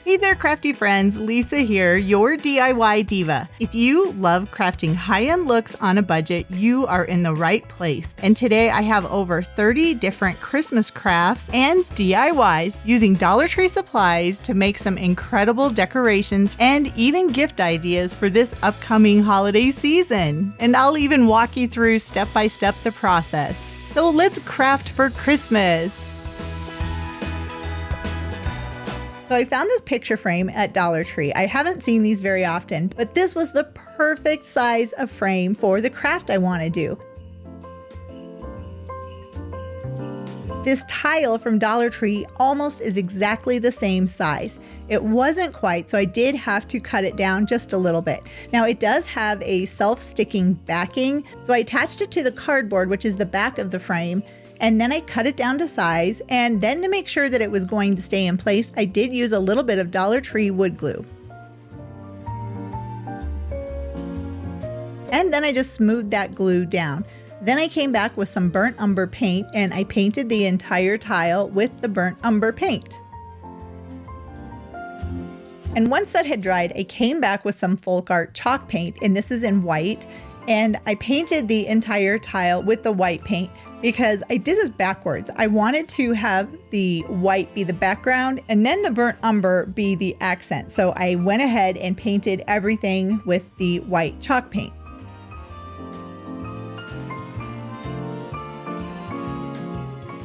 Hey there, crafty friends, Lisa here, your DIY diva. If you love crafting high-end looks on a budget, you are in the right place. And today I have over 30 different Christmas crafts and DIYs using Dollar Tree supplies to make some incredible decorations and even gift ideas for this upcoming holiday season. And I'll even walk you through step by step the process. So let's craft for Christmas. So I found this picture frame at Dollar Tree. I haven't seen these very often, but this was the perfect size of frame for the craft I want to do. This tile from Dollar Tree almost is exactly the same size. It wasn't quite, so I did have to cut it down just a little bit. Now it does have a self-sticking backing, so I attached it to the cardboard, which is the back of the frame, and then I cut it down to size, and then to make sure that it was going to stay in place, I did use a little bit of Dollar Tree wood glue. And then I just smoothed that glue down. Then I came back with some burnt umber paint and I painted the entire tile with the burnt umber paint. And once that had dried, I came back with some folk art chalk paint, and this is in white, and I painted the entire tile with the white paint because I did this backwards. I wanted to have the white be the background and then the burnt umber be the accent. So I went ahead and painted everything with the white chalk paint.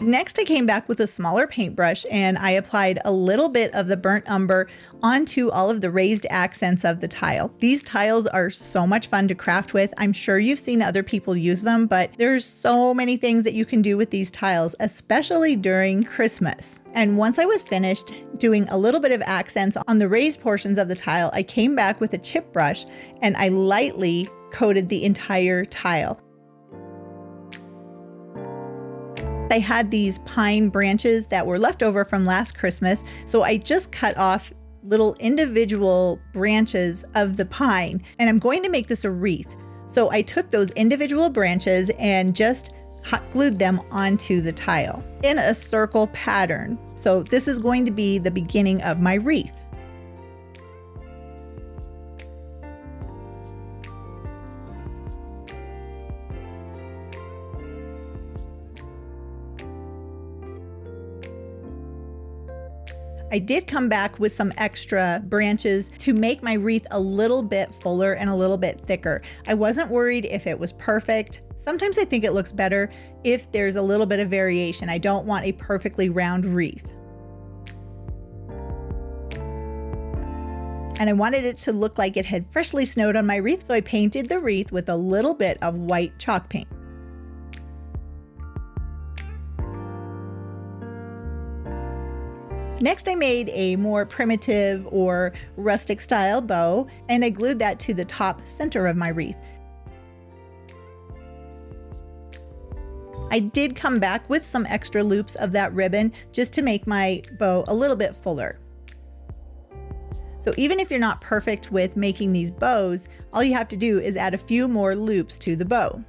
Next, I came back with a smaller paintbrush and I applied a little bit of the burnt umber onto all of the raised accents of the tile. These tiles are so much fun to craft with. I'm sure you've seen other people use them, but there's so many things that you can do with these tiles, especially during Christmas. And once I was finished doing a little bit of accents on the raised portions of the tile, I came back with a chip brush and I lightly coated the entire tile. I had these pine branches that were left over from last Christmas, so I just cut off little individual branches of the pine, and I'm going to make this a wreath. So I took those individual branches and just hot glued them onto the tile in a circle pattern. So this is going to be the beginning of my wreath. I did come back with some extra branches to make my wreath a little bit fuller and a little bit thicker. I wasn't worried if it was perfect. Sometimes I think it looks better if there's a little bit of variation. I don't want a perfectly round wreath. And I wanted it to look like it had freshly snowed on my wreath, so I painted the wreath with a little bit of white chalk paint. Next, I made a more primitive or rustic style bow, and I glued that to the top center of my wreath. I did come back with some extra loops of that ribbon just to make my bow a little bit fuller. So even if you're not perfect with making these bows, all you have to do is add a few more loops to the bow.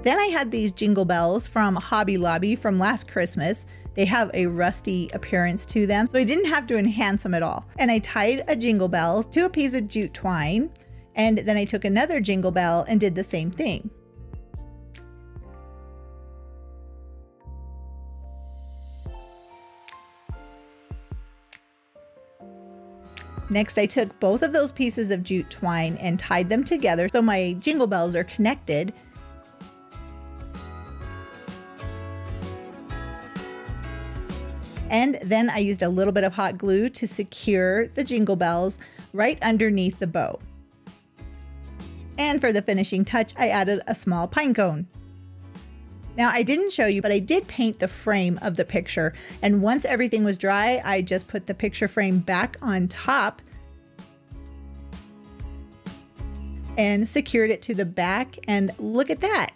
Then I had these jingle bells from Hobby Lobby from last Christmas. They have a rusty appearance to them, so I didn't have to enhance them at all. And I tied a jingle bell to a piece of jute twine, and then I took another jingle bell and did the same thing. Next, I took both of those pieces of jute twine and tied them together so my jingle bells are connected. And then I used a little bit of hot glue to secure the jingle bells right underneath the bow. And for the finishing touch, I added a small pine cone. Now I didn't show you, but I did paint the frame of the picture. And once everything was dry, I just put the picture frame back on top and secured it to the back. And look at that.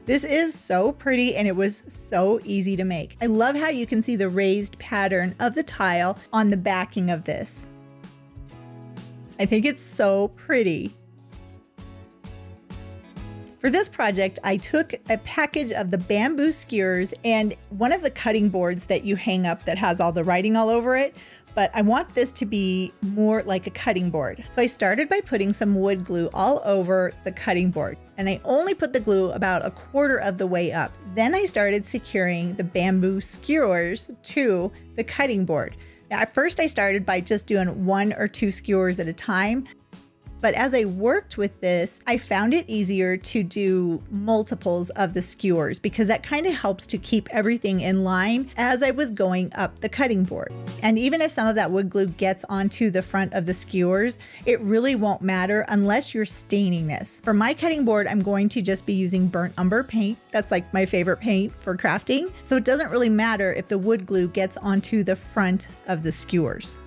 This is so pretty and it was so easy to make. I love how you can see the raised pattern of the tile on the backing of this. I think it's so pretty. For this project, I took a package of the bamboo skewers and one of the cutting boards that you hang up that has all the writing all over it, but I want this to be more like a cutting board. So I started by putting some wood glue all over the cutting board, and I only put the glue about 1/4 of the way up. Then I started securing the bamboo skewers to the cutting board. Now, at first I started by just doing 1 or 2 skewers at a time. But as I worked with this, I found it easier to do multiples of the skewers because that kind of helps to keep everything in line as I was going up the cutting board. And even if some of that wood glue gets onto the front of the skewers, it really won't matter unless you're staining this. For my cutting board, I'm going to just be using burnt umber paint. That's like my favorite paint for crafting. So it doesn't really matter if the wood glue gets onto the front of the skewers.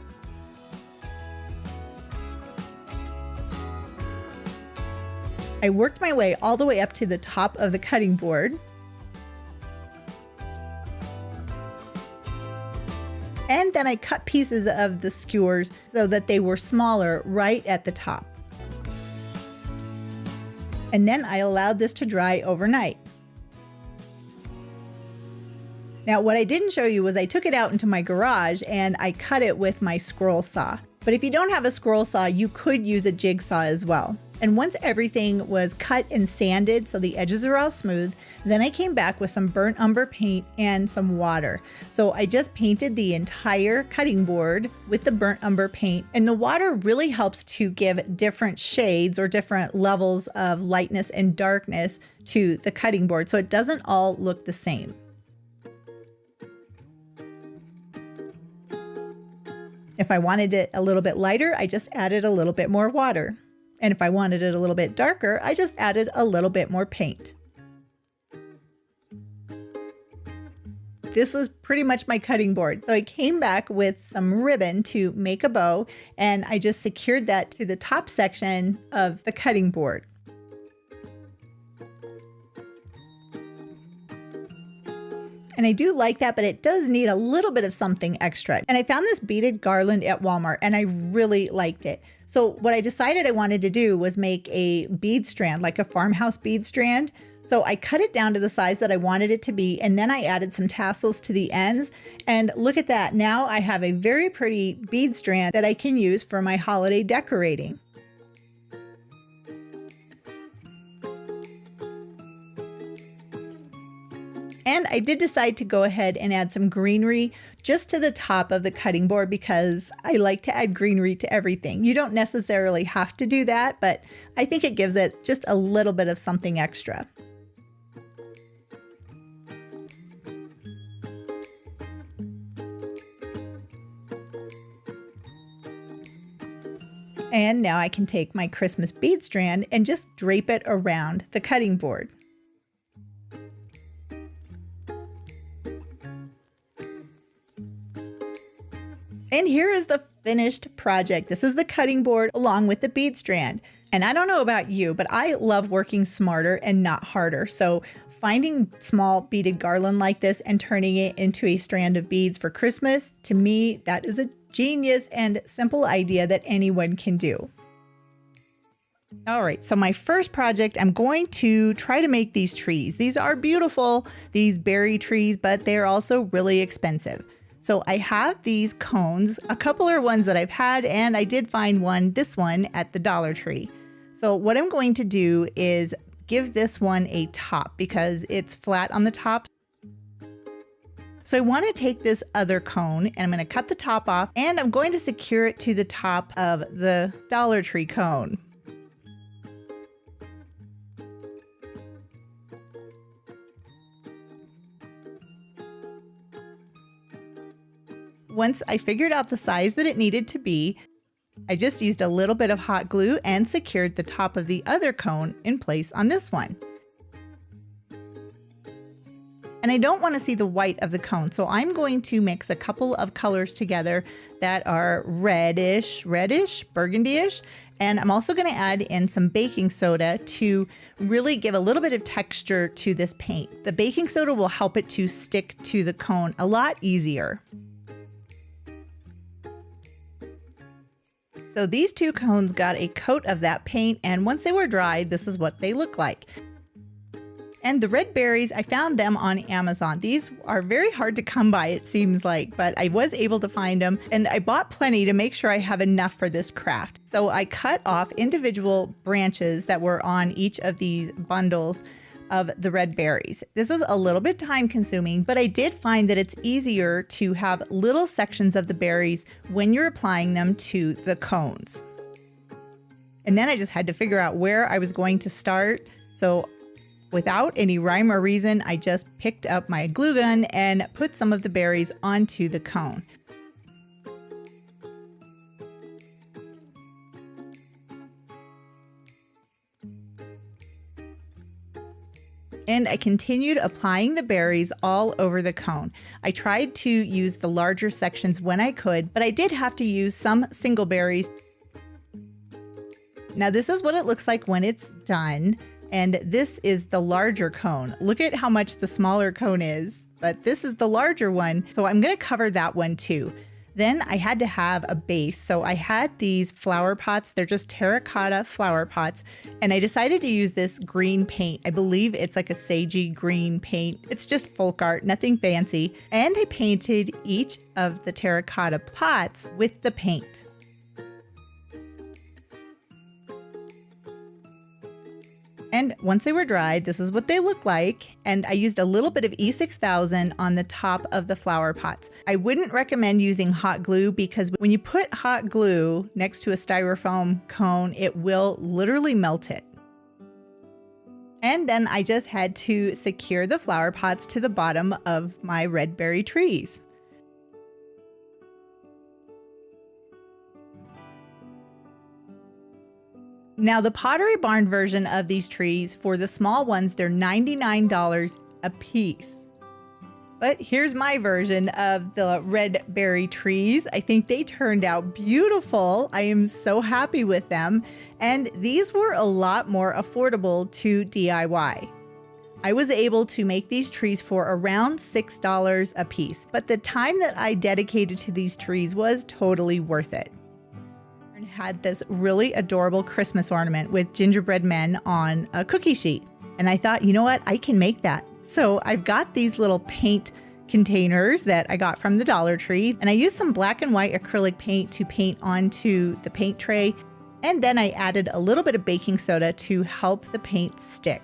I worked my way all the way up to the top of the cutting board. And then I cut pieces of the skewers so that they were smaller right at the top. And then I allowed this to dry overnight. Now, what I didn't show you was I took it out into my garage and I cut it with my scroll saw. But if you don't have a scroll saw, you could use a jigsaw as well. And once everything was cut and sanded so the edges are all smooth, then I came back with some burnt umber paint and some water. So I just painted the entire cutting board with the burnt umber paint, and the water really helps to give different shades or different levels of lightness and darkness to the cutting board so it doesn't all look the same. If I wanted it a little bit lighter, I just added a little bit more water. And if I wanted it a little bit darker, I just added a little bit more paint. This was pretty much my cutting board. So I came back with some ribbon to make a bow, and I just secured that to the top section of the cutting board. And I do like that, but it does need a little bit of something extra. And I found this beaded garland at Walmart and I really liked it. So what I decided I wanted to do was make a bead strand, like a farmhouse bead strand. So I cut it down to the size that I wanted it to be, and then I added some tassels to the ends. And look at that, now I have a very pretty bead strand that I can use for my holiday decorating. And I did decide to go ahead and add some greenery just to the top of the cutting board because I like to add greenery to everything. You don't necessarily have to do that, but I think it gives it just a little bit of something extra. And now I can take my Christmas bead strand and just drape it around the cutting board. And here is the finished project. This is the cutting board along with the bead strand. And I don't know about you, but I love working smarter and not harder. So finding small beaded garland like this and turning it into a strand of beads for Christmas, to me, that is a genius and simple idea that anyone can do. All right, so my first project, I'm going to try to make these trees. These are beautiful, these berry trees, but they're also really expensive. So I have these cones. A couple are ones that I've had, and I did find this one at the Dollar Tree. So what I'm going to do is give this one a top because it's flat on the top. So I want to take this other cone and I'm going to cut the top off, and I'm going to secure it to the top of the Dollar Tree cone. Once I figured out the size that it needed to be, I just used a little bit of hot glue and secured the top of the other cone in place on this one. And I don't want to see the white of the cone, so I'm going to mix a couple of colors together that are reddish, burgundy-ish, and I'm also going to add in some baking soda to really give a little bit of texture to this paint. The baking soda will help it to stick to the cone a lot easier. So these two cones got a coat of that paint, and once they were dry, this is what they look like. And the red berries, I found them on Amazon. These are very hard to come by, it seems like, but I was able to find them, and I bought plenty to make sure I have enough for this craft. So I cut off individual branches that were on each of these bundles of the red berries. This is a little bit time consuming, but I did find that it's easier to have little sections of the berries when you're applying them to the cones. And then I just had to figure out where I was going to start. So without any rhyme or reason, I just picked up my glue gun and put some of the berries onto the cone. And I continued applying the berries all over the cone. I tried to use the larger sections when I could, but I did have to use some single berries. Now this is what it looks like when it's done. And this is the larger cone. Look at how much the smaller cone is, but this is the larger one. So I'm gonna cover that one too. Then I had to have a base. So I had these flower pots. They're just terracotta flower pots. And I decided to use this green paint. I believe it's like a sagey green paint. It's just folk art, nothing fancy. And I painted each of the terracotta pots with the paint. And once they were dried, this is what they look like. And I used a little bit of E6000 on the top of the flower pots. I wouldn't recommend using hot glue because when you put hot glue next to a styrofoam cone, it will literally melt it. And then I just had to secure the flower pots to the bottom of my red berry trees. Now the Pottery Barn version of these trees, for the small ones, they're $99 a piece. But here's my version of the red berry trees. I think they turned out beautiful. I am so happy with them. And these were a lot more affordable to DIY. I was able to make these trees for around $6 a piece, but the time that I dedicated to these trees was totally worth it. Had this really adorable Christmas ornament with gingerbread men on a cookie sheet. And I thought, you know what, I can make that. So I've got these little paint containers that I got from the Dollar Tree, and I used some black and white acrylic paint to paint onto the paint tray. And then I added a little bit of baking soda to help the paint stick.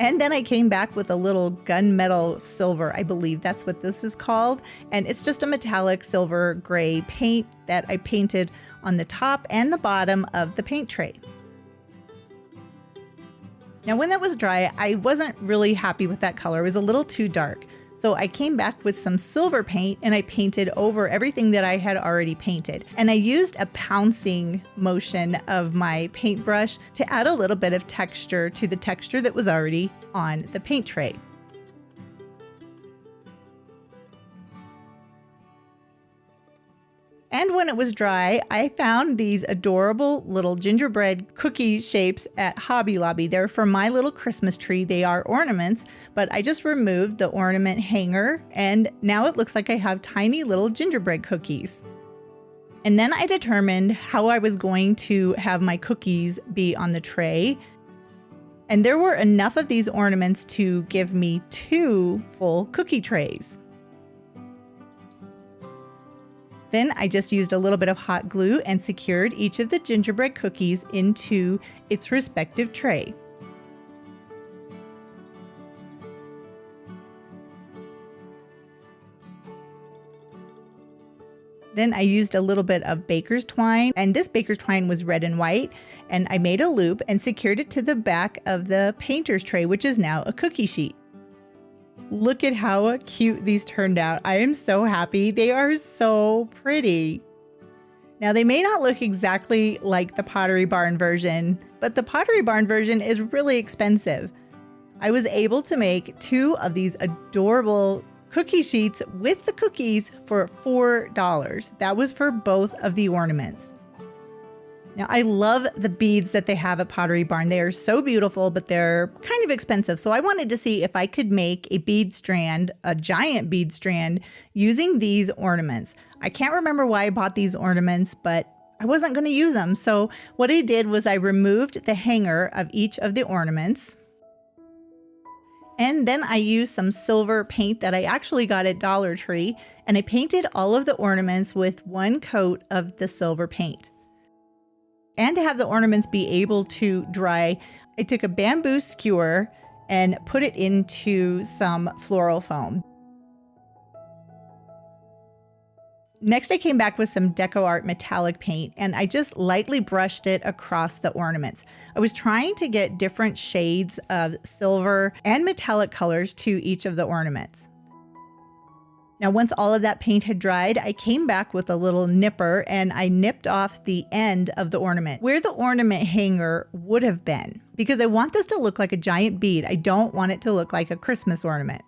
And then I came back with a little gunmetal silver, I believe that's what this is called. And it's just a metallic silver gray paint that I painted on the top and the bottom of the paint tray. Now when that was dry, I wasn't really happy with that color. It was a little too dark. So I came back with some silver paint and I painted over everything that I had already painted. And I used a pouncing motion of my paintbrush to add a little bit of texture to the texture that was already on the paint tray. And when it was dry, I found these adorable little gingerbread cookie shapes at Hobby Lobby. They're for my little Christmas tree. They are ornaments, but I just removed the ornament hanger and now it looks like I have tiny little gingerbread cookies. And then I determined how I was going to have my cookies be on the tray. And there were enough of these ornaments to give me 2 full cookie trays. Then I just used a little bit of hot glue and secured each of the gingerbread cookies into its respective tray. Then I used a little bit of baker's twine, and this baker's twine was red and white, and I made a loop and secured it to the back of the painter's tray, which is now a cookie sheet. Look at how cute these turned out. I am so happy. They are so pretty. Now they may not look exactly like the Pottery Barn version, but the Pottery Barn version is really expensive. I was able to make 2 of these adorable cookie sheets with the cookies for $4. That was for both of the ornaments. Now, I love the beads that they have at Pottery Barn. They are so beautiful, but they're kind of expensive. So I wanted to see if I could make a bead strand, a giant bead strand, using these ornaments. I can't remember why I bought these ornaments, but I wasn't going to use them. So what I did was I removed the hanger of each of the ornaments. And then I used some silver paint that I actually got at Dollar Tree, and I painted all of the ornaments with one coat of the silver paint. And to have the ornaments be able to dry, I took a bamboo skewer and put it into some floral foam. Next, I came back with some Deco Art metallic paint, and I just lightly brushed it across the ornaments. I was trying to get different shades of silver and metallic colors to each of the ornaments. Now, once all of that paint had dried, I came back with a little nipper and I nipped off the end of the ornament where the ornament hanger would have been, because I want this to look like a giant bead. I don't want it to look like a Christmas ornament.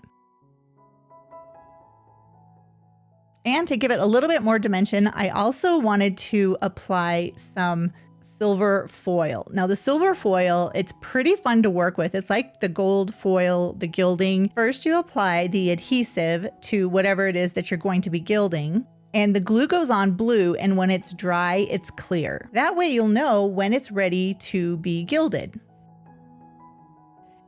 And to give it a little bit more dimension, I also wanted to apply some silver foil. Now the silver foil, it's pretty fun to work with. It's like the gold foil, the gilding. First you apply the adhesive to whatever it is that you're going to be gilding, and the glue goes on blue, and when it's dry, it's clear. That way you'll know when it's ready to be gilded.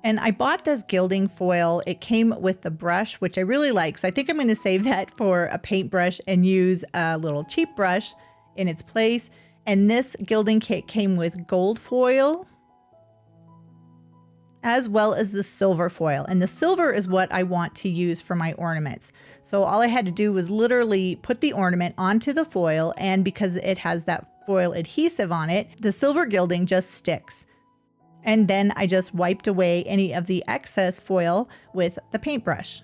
And I bought this gilding foil. It came with the brush, which I really like. So I think I'm going to save that for a paintbrush and use a little cheap brush in its place. And this gilding kit came with gold foil as well as the silver foil. And the silver is what I want to use for my ornaments. So all I had to do was literally put the ornament onto the foil. And because it has that foil adhesive on it, the silver gilding just sticks. And then I just wiped away any of the excess foil with the paintbrush.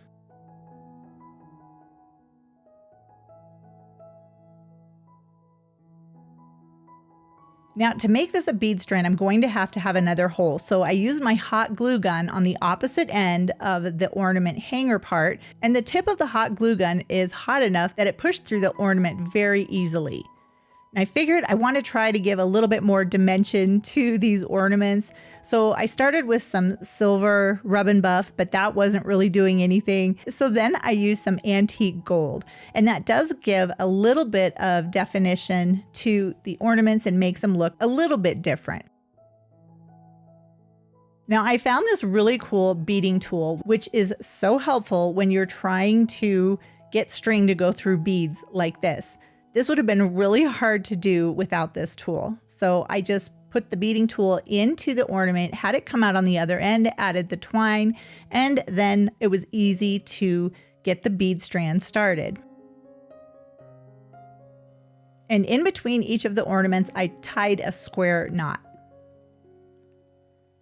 Now to make this a bead strand, I'm going to have another hole. So I used my hot glue gun on the opposite end of the ornament hanger part, and the tip of the hot glue gun is hot enough that it pushed through the ornament very easily. And I figured I want to try to give a little bit more dimension to these ornaments. So I started with some silver rub and buff, but that wasn't really doing anything. So then I used some antique gold, and that does give a little bit of definition to the ornaments and makes them look a little bit different. Now I found this really cool beading tool, which is so helpful when you're trying to get string to go through beads like this. This would have been really hard to do without this tool. So I just put the beading tool into the ornament, had it come out on the other end, added the twine, and then it was easy to get the bead strand started. And in between each of the ornaments, I tied a square knot.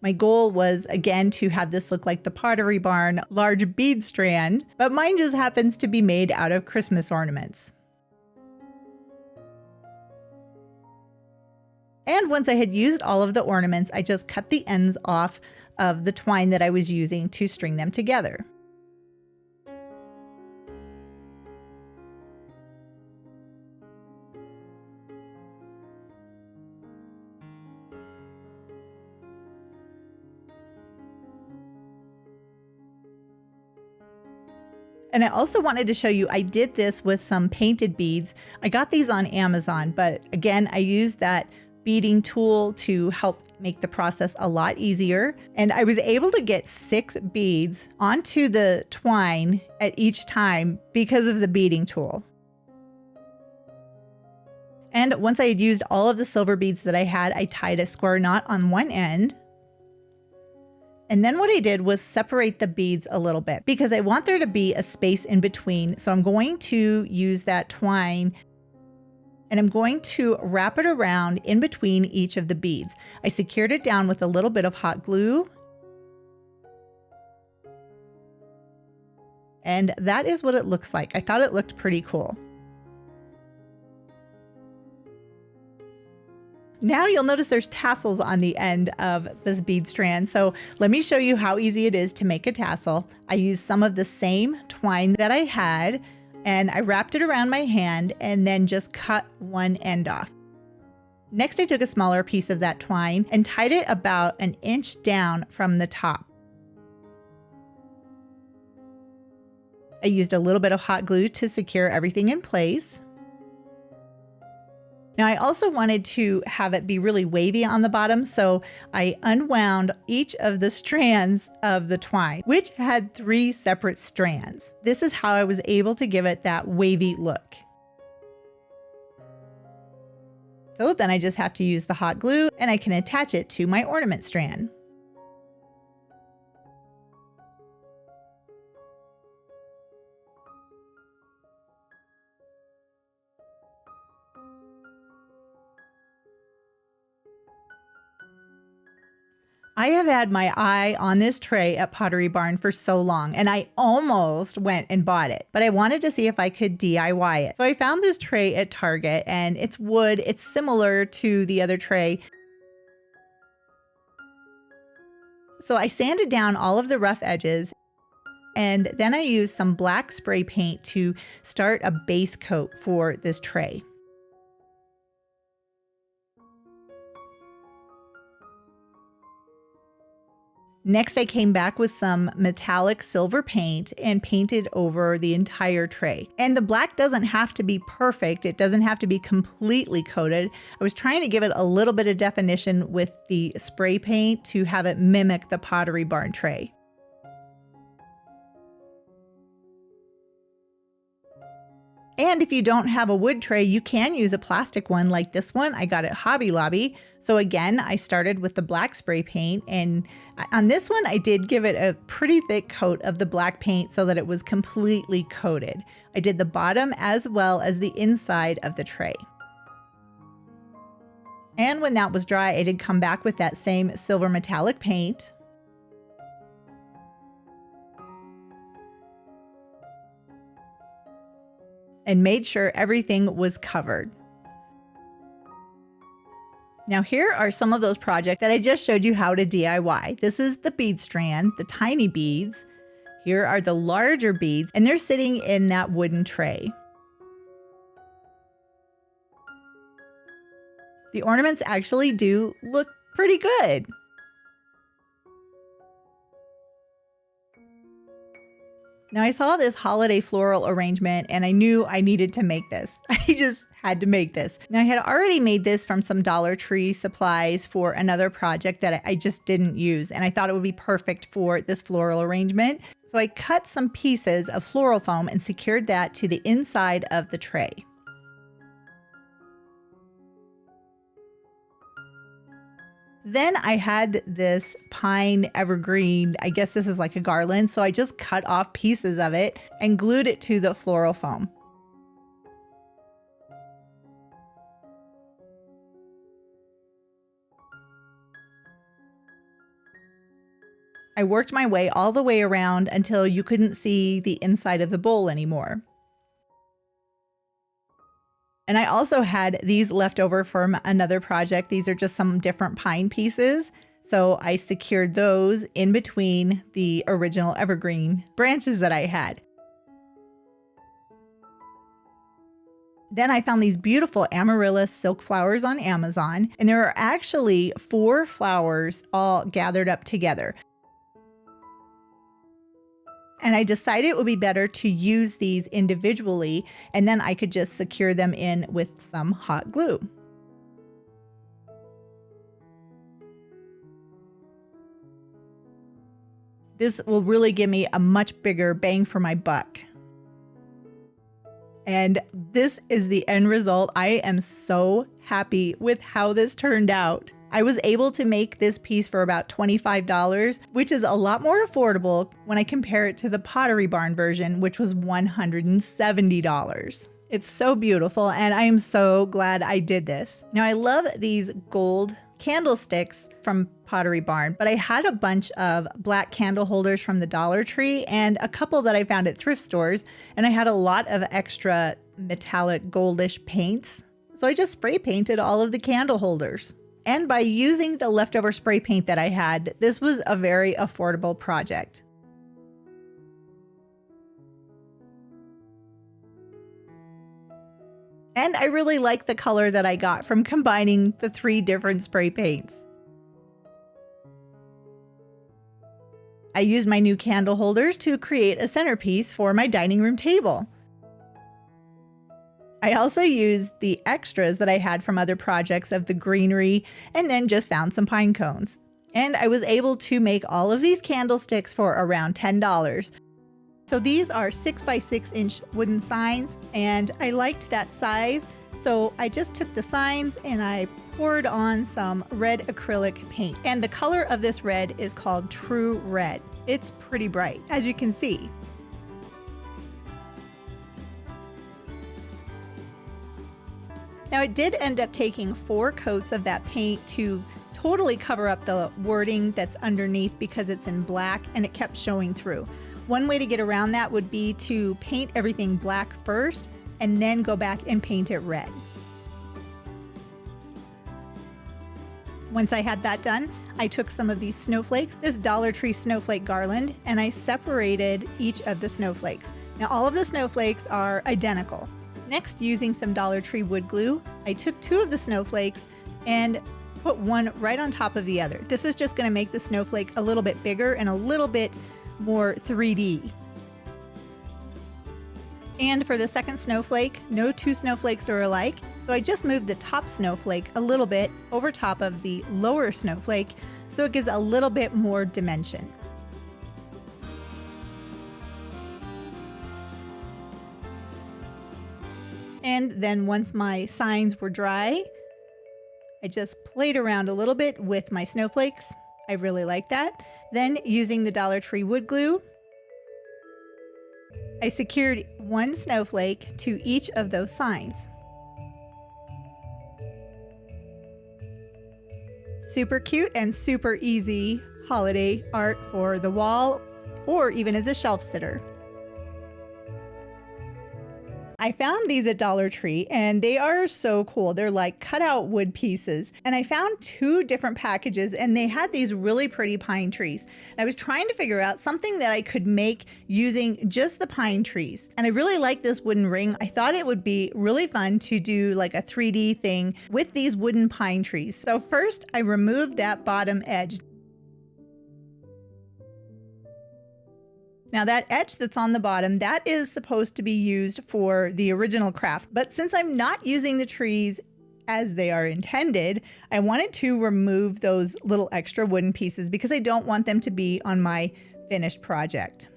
My goal was, again, to have this look like the Pottery Barn large bead strand, but mine just happens to be made out of Christmas ornaments. And once I had used all of the ornaments, I just cut the ends off of the twine that I was using to string them together. And I also wanted to show you, I did this with some painted beads. I got these on Amazon, but again, I used that beading tool to help make the process a lot easier. And I was able to get 6 beads onto the twine at each time because of the beading tool. And once I had used all of the silver beads that I had, I tied a square knot on one end. And then what I did was separate the beads a little bit because I want there to be a space in between. So I'm going to use that twine and I'm going to wrap it around in between each of the beads. I secured it down with a little bit of hot glue. And that is what it looks like. I thought it looked pretty cool. Now you'll notice there's tassels on the end of this bead strand. So let me show you how easy it is to make a tassel. I used some of the same twine that I had, and I wrapped it around my hand and then just cut one end off. Next, I took a smaller piece of that twine and tied it about an inch down from the top. I used a little bit of hot glue to secure everything in place. Now I also wanted to have it be really wavy on the bottom, so I unwound each of the strands of the twine, which had 3 separate strands. This is how I was able to give it that wavy look. So then I just have to use the hot glue and I can attach it to my ornament strand. I have had my eye on this tray at Pottery Barn for so long, and I almost went and bought it, but I wanted to see if I could DIY it. So I found this tray at Target, and it's wood. It's similar to the other tray. So I sanded down all of the rough edges, and then I used some black spray paint to start a base coat for this tray. Next, I came back with some metallic silver paint and painted over the entire tray. And the black doesn't have to be perfect. It doesn't have to be completely coated. I was trying to give it a little bit of definition with the spray paint to have it mimic the Pottery Barn tray. And if you don't have a wood tray, you can use a plastic one like this one. I got it Hobby Lobby. So again, I started with the black spray paint, and on this one, I did give it a pretty thick coat of the black paint so that it was completely coated. I did the bottom as well as the inside of the tray. And when that was dry, I did come back with that same silver metallic paint. And made sure everything was covered. Now here are some of those projects that I just showed you how to DIY. This is the bead strand, the tiny beads. Here are the larger beads, and they're sitting in that wooden tray. The ornaments actually do look pretty good. Now I saw this holiday floral arrangement and I knew I needed to make this. I just had to make this. Now I had already made this from some Dollar Tree supplies for another project that I just didn't use, and I thought it would be perfect for this floral arrangement. So I cut some pieces of floral foam and secured that to the inside of the tray. Then I had this pine evergreen, I guess this is like a garland, so I just cut off pieces of it and glued it to the floral foam. I worked my way all the way around until you couldn't see the inside of the bowl anymore. And I also had these left over from another project. These are just some different pine pieces. So I secured those in between the original evergreen branches that I had. Then I found these beautiful amaryllis silk flowers on Amazon. And there are actually 4 flowers all gathered up together. And I decided it would be better to use these individually, and then I could just secure them in with some hot glue. This will really give me a much bigger bang for my buck. And this is the end result. I am so happy with how this turned out. I was able to make this piece for about $25, which is a lot more affordable when I compare it to the Pottery Barn version, which was $170. It's so beautiful, and I am so glad I did this. Now, I love these gold candlesticks from Pottery Barn, but I had a bunch of black candle holders from the Dollar Tree and a couple that I found at thrift stores, and I had a lot of extra metallic goldish paints. So I just spray painted all of the candle holders. And by using the leftover spray paint that I had, this was a very affordable project. And I really like the color that I got from combining the 3 different spray paints. I used my new candle holders to create a centerpiece for my dining room table. I also used the extras that I had from other projects of the greenery and then just found some pine cones. And I was able to make all of these candlesticks for around $10. So these are 6x6-inch wooden signs, and I liked that size. So I just took the signs and I poured on some red acrylic paint. And the color of this red is called True Red. It's pretty bright, as you can see. Now it did end up taking 4 coats of that paint to totally cover up the wording that's underneath because it's in black and it kept showing through. One way to get around that would be to paint everything black first and then go back and paint it red. Once I had that done, I took some of these snowflakes, this Dollar Tree snowflake garland, and I separated each of the snowflakes. Now all of the snowflakes are identical. Next, using some Dollar Tree wood glue, I took 2 of the snowflakes and put one right on top of the other. This is just going to make the snowflake a little bit bigger and a little bit more 3D. And for the second snowflake, no 2 snowflakes are alike, so I just moved the top snowflake a little bit over top of the lower snowflake so it gives a little bit more dimension. And then once my signs were dry, I just played around a little bit with my snowflakes. I really like that. Then using the Dollar Tree wood glue, I secured 1 snowflake to each of those signs. Super cute and super easy holiday art for the wall or even as a shelf sitter. I found these at Dollar Tree and they are so cool. They're like cut out wood pieces. And I found 2 different packages and they had these really pretty pine trees. I was trying to figure out something that I could make using just the pine trees. And I really like this wooden ring. I thought it would be really fun to do like a 3D thing with these wooden pine trees. So first I removed that bottom edge. Now that edge that's on the bottom, that is supposed to be used for the original craft. But since I'm not using the trees as they are intended, I wanted to remove those little extra wooden pieces because I don't want them to be on my finished project.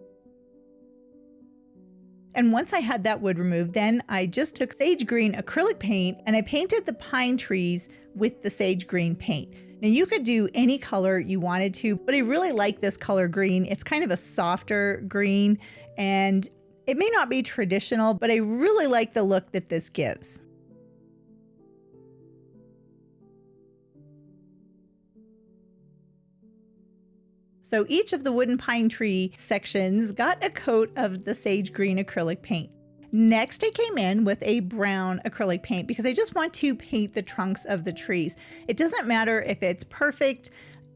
And once I had that wood removed, then I just took sage green acrylic paint and I painted the pine trees with the sage green paint. Now you could do any color you wanted to, but I really like this color green. It's kind of a softer green and it may not be traditional, but I really like the look that this gives. So each of the wooden pine tree sections got a coat of the sage green acrylic paint. Next, I came in with a brown acrylic paint because I just want to paint the trunks of the trees. It doesn't matter if it's perfect,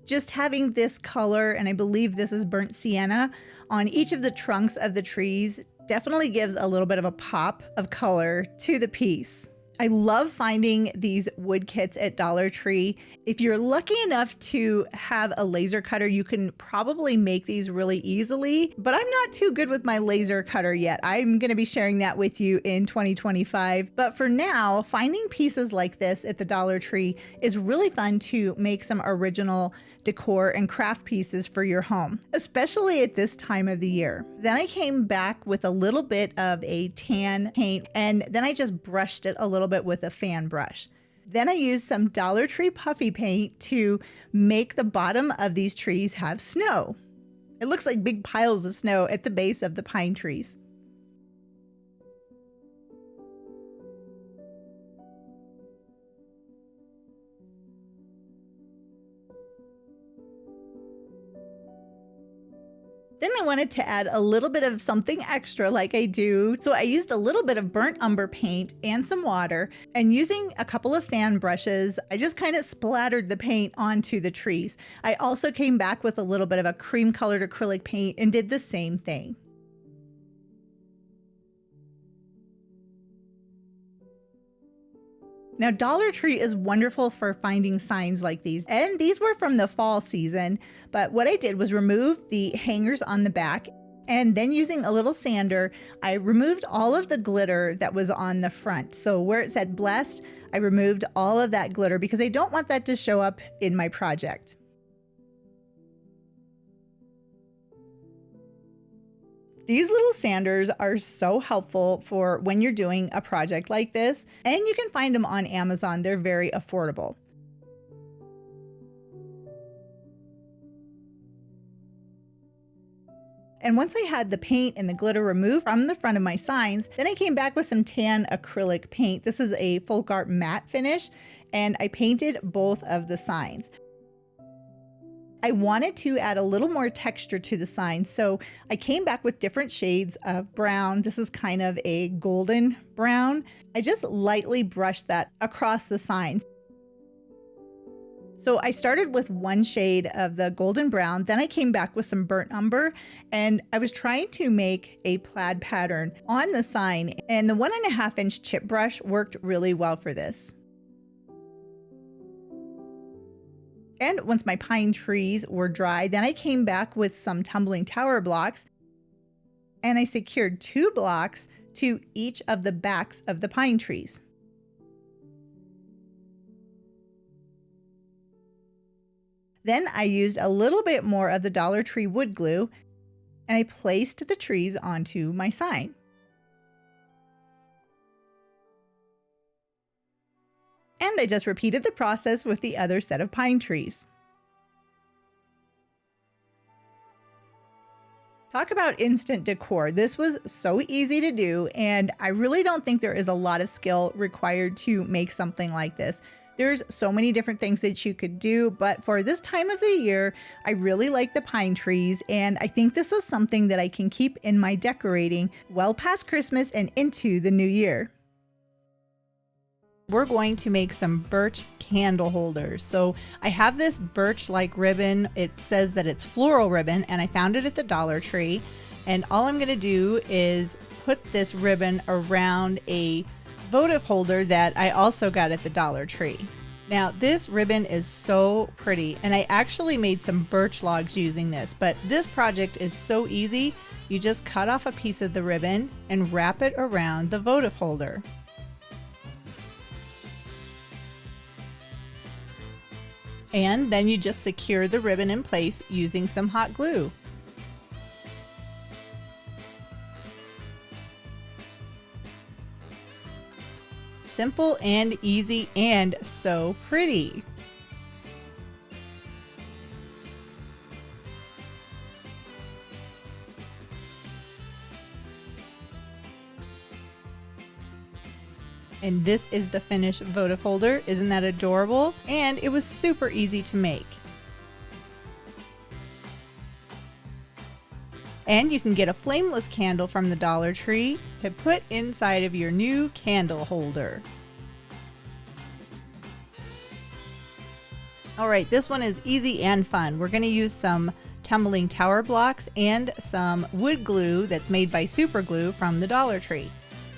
just having this color, and I believe this is burnt sienna, on each of the trunks of the trees definitely gives a little bit of a pop of color to the piece. I love finding these wood kits at Dollar Tree. If you're lucky enough to have a laser cutter, you can probably make these really easily, but I'm not too good with my laser cutter yet. I'm going to be sharing that with you in 2025. But for now, finding pieces like this at the Dollar Tree is really fun to make some original decor and craft pieces for your home, especially at this time of the year. Then I came back with a little bit of a tan paint, and then I just brushed it a little bit with a fan brush. Then I used some Dollar Tree puffy paint to make the bottom of these trees have snow. It looks like big piles of snow at the base of the pine trees. Then I wanted to add a little bit of something extra like I do. So I used a little bit of burnt umber paint and some water, and using a couple of fan brushes, I just kind of splattered the paint onto the trees. I also came back with a little bit of a cream colored acrylic paint and did the same thing. Now, Dollar Tree is wonderful for finding signs like these, and these were from the fall season, but what I did was remove the hangers on the back And then using a little sander, I removed all of the glitter that was on the front. So where it said blessed, I removed all of that glitter because I don't want that to show up in my project. These little sanders are so helpful for when you're doing a project like this, and you can find them on Amazon. They're very affordable. And once I had the paint and the glitter removed from the front of my signs, then I came back with some tan acrylic paint. This is a folk art matte finish, and I painted both of the signs. I wanted to add a little more texture to the sign, so I came back with different shades of brown. This is kind of a golden brown. I just lightly brushed that across the signs. So I started with one shade of the golden brown, then I came back with some burnt umber, and I was trying to make a plaid pattern on the sign, and the 1.5 inch chip brush worked really well for this. And once my pine trees were dry, then I came back with some tumbling tower blocks, and I secured 2 blocks to each of the backs of the pine trees. Then I used a little bit more of the Dollar Tree wood glue, and I placed the trees onto my sign. And I just repeated the process with the other set of pine trees. Talk about instant decor. This was so easy to do, and I really don't think there is a lot of skill required to make something like this. There's so many different things that you could do, but for this time of the year, I really like the pine trees, and I think this is something that I can keep in my decorating well past Christmas and into the new year. We're going to make some birch candle holders. So I have this birch-like ribbon. It says that it's floral ribbon, and I found it at the Dollar Tree. And all I'm gonna do is put this ribbon around a votive holder that I also got at the Dollar Tree. Now this ribbon is so pretty, and I actually made some birch logs using this, but this project is so easy. You just cut off a piece of the ribbon and wrap it around the votive holder. And then you just secure the ribbon in place using some hot glue. Simple and easy and so pretty. And this is the finished votive holder. Isn't that adorable? And it was super easy to make. And you can get a flameless candle from the Dollar Tree to put inside of your new candle holder. All right, this one is easy and fun. We're going to use some tumbling tower blocks and some wood glue that's made by Super Glue from the Dollar Tree.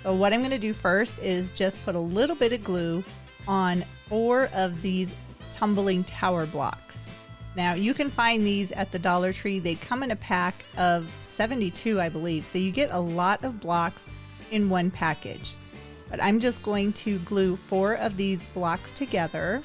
So what I'm going to do first is just put a little bit of glue on 4 of these tumbling tower blocks. Now you can find these at the Dollar Tree. They come in a pack of 72, I believe. So you get a lot of blocks in one package. But I'm just going to glue 4 of these blocks together.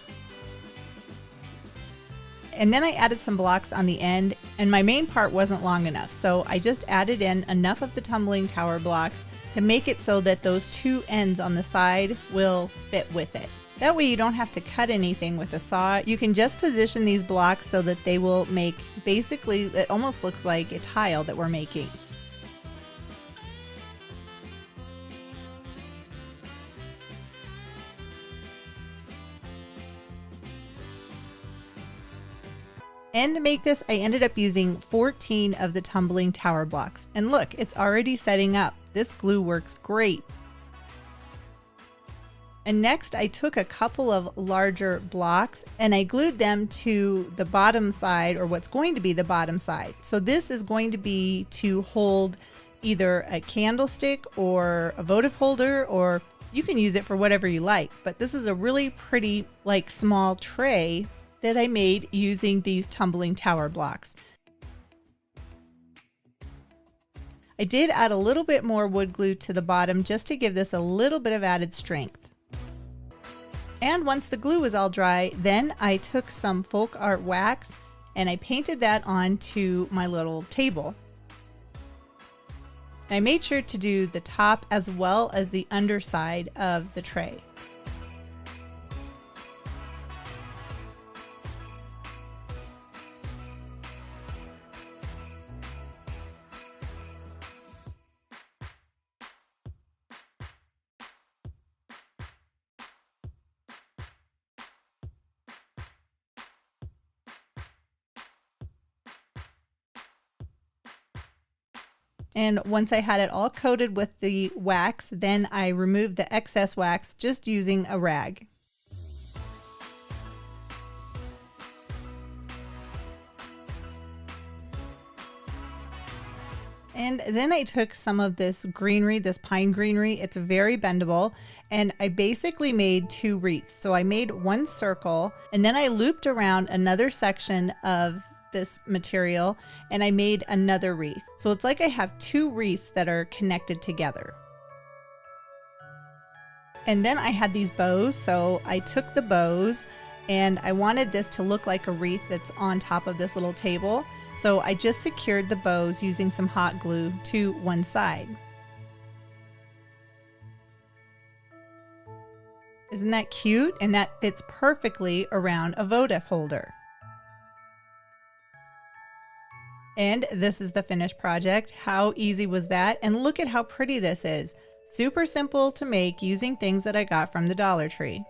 And then I added some blocks on the end, and my main part wasn't long enough. So I just added in enough of the tumbling tower blocks to make it so that those 2 ends on the side will fit with it. That way you don't have to cut anything with a saw. You can just position these blocks so that they will make, basically, it almost looks like a tile that we're making. And to make this, I ended up using 14 of the tumbling tower blocks. And look, it's already setting up. This glue works great. And next I took a couple of larger blocks and I glued them to the bottom side, or what's going to be the bottom side. So this is going to be to hold either a candlestick or a votive holder, or you can use it for whatever you like. But this is a really pretty, like, small tray that I made using these tumbling tower blocks. I did add a little bit more wood glue to the bottom just to give this a little bit of added strength. And once the glue was all dry, then I took some folk art wax and I painted that onto my little table. I made sure to do the top as well as the underside of the tray. And once I had it all coated with the wax, then I removed the excess wax just using a rag. And then I took some of this greenery, this pine greenery. It's very bendable, and I basically made 2 wreaths. So I made 1 circle, and then I looped around another section of this material and I made another wreath. So it's like I have 2 wreaths that are connected together. And then I had these bows, so I took the bows and I wanted this to look like a wreath that's on top of this little table. So I just secured the bows using some hot glue to one side. Isn't that cute? And that fits perfectly around a votive holder. And this is the finished project. How easy was that? And look at how pretty this is. Super simple to make using things that I got from the Dollar Tree.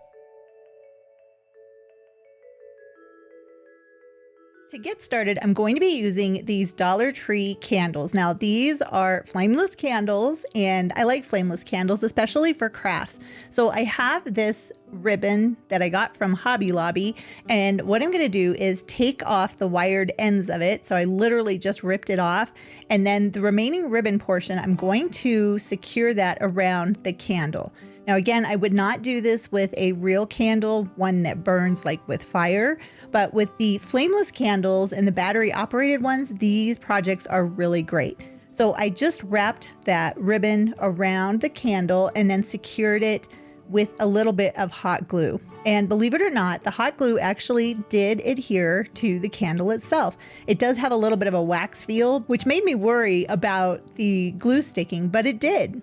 To get started, I'm going to be using these Dollar Tree candles. Now, these are flameless candles, and I like flameless candles, especially for crafts. So I have this ribbon that I got from Hobby Lobby, and what I'm going to do is take off the wired ends of it. So I literally just ripped it off, and then the remaining ribbon portion, I'm going to secure that around the candle. Now, again, I would not do this with a real candle, one that burns like with fire. But with the flameless candles and the battery operated ones, these projects are really great. So I just wrapped that ribbon around the candle and then secured it with a little bit of hot glue. And believe it or not, the hot glue actually did adhere to the candle itself. It does have a little bit of a wax feel, which made me worry about the glue sticking, but it did.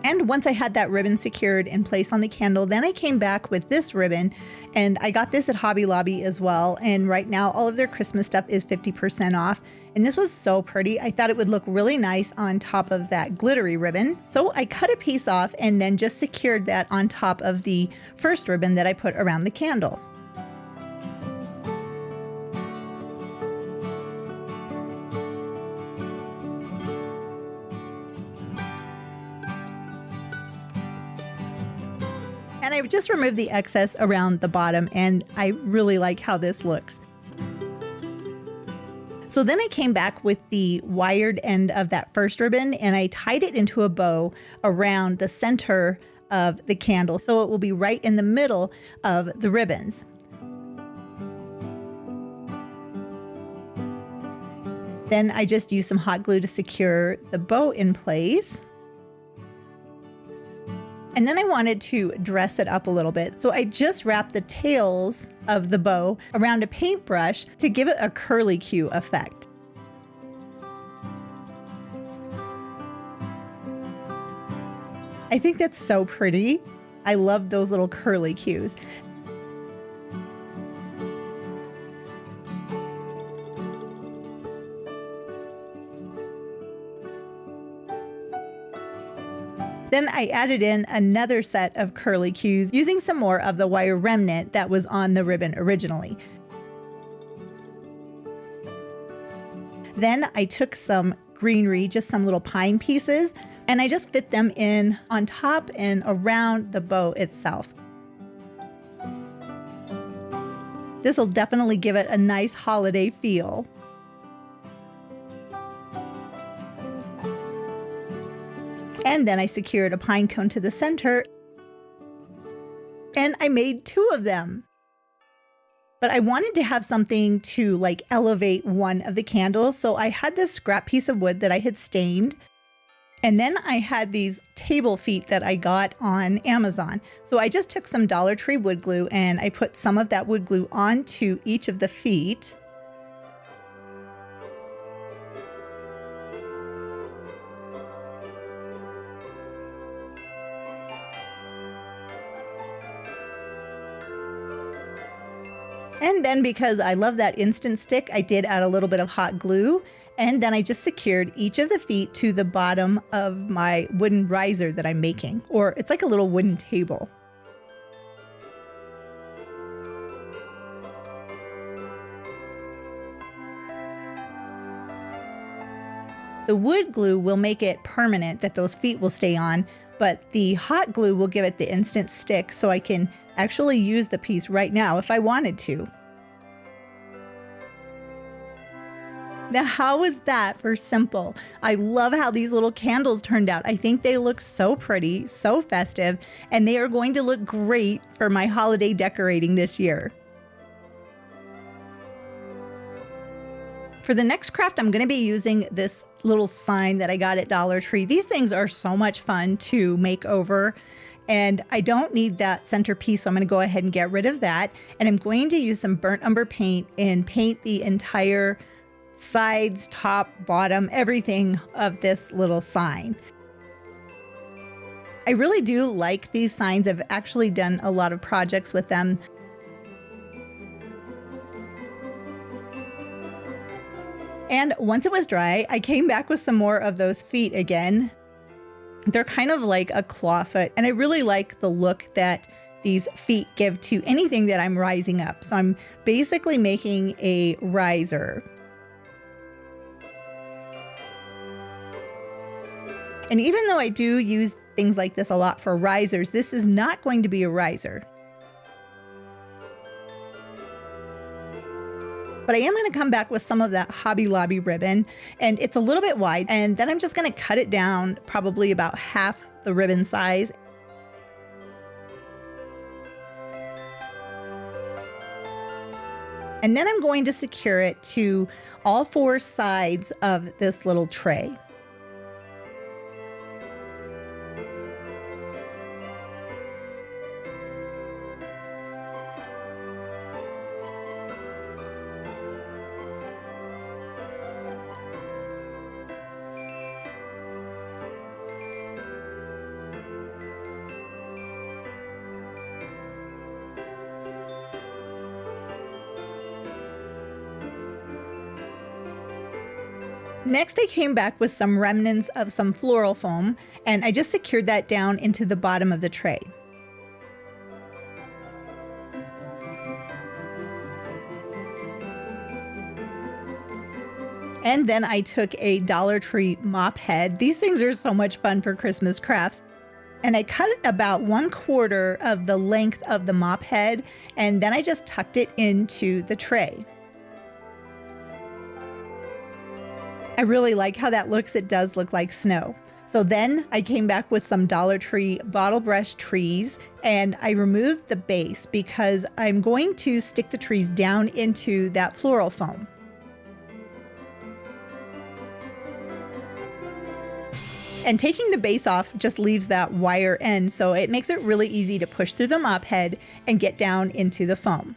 And once I had that ribbon secured in place on the candle, then I came back with this ribbon, and I got this at Hobby Lobby as well. And right now all of their Christmas stuff is 50% off. And this was so pretty. I thought it would look really nice on top of that glittery ribbon. So I cut a piece off and then just secured that on top of the first ribbon that I put around the candle. And I've just removed the excess around the bottom, and I really like how this looks. So then I came back with the wired end of that first ribbon and I tied it into a bow around the center of the candle, so it will be right in the middle of the ribbons. Then I just used some hot glue to secure the bow in place. And then I wanted to dress it up a little bit. So I just wrapped the tails of the bow around a paintbrush to give it a curly-Q effect. I think that's so pretty. I love those little curly-Qs. Then I added in another set of curly-Qs using some more of the wire remnant that was on the ribbon originally. Then I took some greenery, just some little pine pieces, and I just fit them in on top and around the bow itself. This will definitely give it a nice holiday feel. And then I secured a pine cone to the center, and I made 2 of them. but I wanted to have something to like elevate one of the candles. So I had this scrap piece of wood that I had stained. And then I had these table feet that I got on Amazon. So I just took some Dollar Tree wood glue and I put some of that wood glue onto each of the feet. And then because I love that instant stick, I did add a little bit of hot glue. And then I just secured each of the feet to the bottom of my wooden riser that I'm making, or it's like a little wooden table. The wood glue will make it permanent that those feet will stay on, but the hot glue will give it the instant stick so I can actually use the piece right now if I wanted to. Now, how was that for simple? I love how these little candles turned out. I think they look so pretty, so festive, and they are going to look great for my holiday decorating this year. For the next craft, I'm going to be using this little sign that I got at Dollar Tree. These things are so much fun to make over, and I don't need that centerpiece, so I'm going to go ahead and get rid of that. And I'm going to use some burnt umber paint and paint the entire sides, top, bottom, everything of this little sign. I really do like these signs. I've actually done a lot of projects with them. And once it was dry, I came back with some more of those feet again. They're kind of like a claw foot, and I really like the look that these feet give to anything that I'm rising up. So I'm basically making a riser. And even though I do use things like this a lot for risers, this is not going to be a riser. But I am going to come back with some of that Hobby Lobby ribbon, and it's a little bit wide, and then I'm just going to cut it down probably about half the ribbon size. And then I'm going to secure it to all four sides of this little tray. Next, I came back with some remnants of some floral foam, and I just secured that down into the bottom of the tray. And then I took a Dollar Tree mop head. These things are so much fun for Christmas crafts. And I cut it about 1/4 of the length of the mop head, and then I just tucked it into the tray. I really like how that looks. It does look like snow. So then I came back with some Dollar Tree bottle brush trees, and I removed the base because I'm going to stick the trees down into that floral foam. And taking the base off just leaves that wire end, so it makes it really easy to push through the mop head and get down into the foam.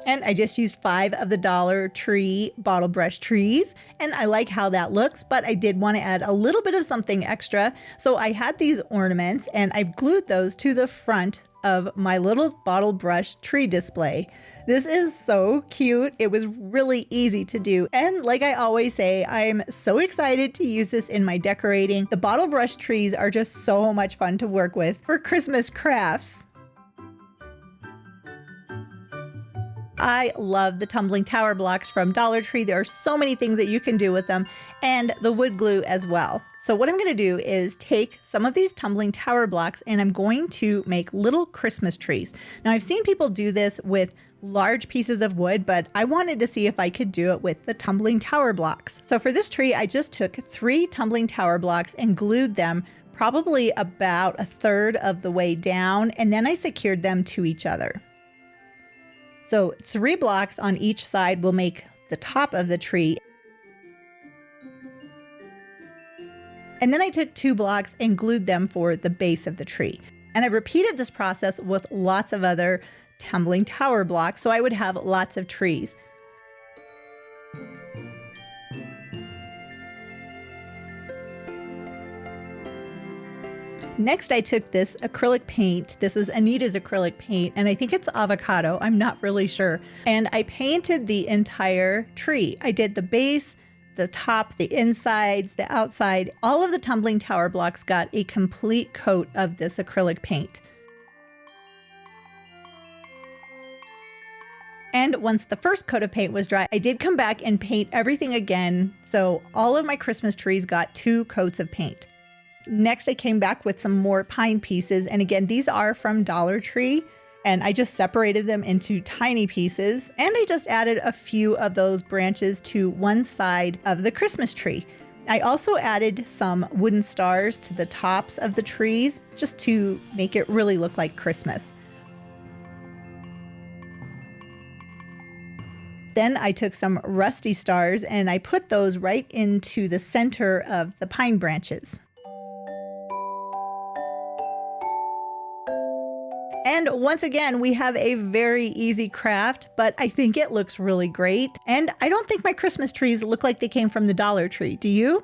And I just used 5 of the Dollar Tree bottle brush trees, and I like how that looks, but I did want to add a little bit of something extra. So I had these ornaments, and I glued those to the front of my little bottle brush tree display. This is so cute. It was really easy to do. And like I always say, I'm so excited to use this in my decorating. The bottle brush trees are just so much fun to work with for Christmas crafts. I love the tumbling tower blocks from Dollar Tree. There are so many things that you can do with them, and the wood glue as well. So what I'm going to do is take some of these tumbling tower blocks, and I'm going to make little Christmas trees. Now I've seen people do this with large pieces of wood, but I wanted to see if I could do it with the tumbling tower blocks. So for this tree, I just took 3 tumbling tower blocks and glued them probably about 1/3 of the way down, and then I secured them to each other. So 3 blocks on each side will make the top of the tree. And then I took 2 blocks and glued them for the base of the tree. And I repeated this process with lots of other tumbling tower blocks, so I would have lots of trees. Next, I took this acrylic paint. This is Anita's acrylic paint, and I think it's avocado. I'm not really sure. And I painted the entire tree. I did the base, the top, the insides, the outside. All of the tumbling tower blocks got a complete coat of this acrylic paint. And once the first coat of paint was dry, I did come back and paint everything again. So all of my Christmas trees got 2 coats of paint. Next, I came back with some more pine pieces. And again, these are from Dollar Tree. And I just separated them into tiny pieces. And I just added a few of those branches to one side of the Christmas tree. I also added some wooden stars to the tops of the trees just to make it really look like Christmas. Then I took some rusty stars and I put those right into the center of the pine branches. And once again, we have a very easy craft, but I think it looks really great. And I don't think my Christmas trees look like they came from the Dollar Tree. Do you?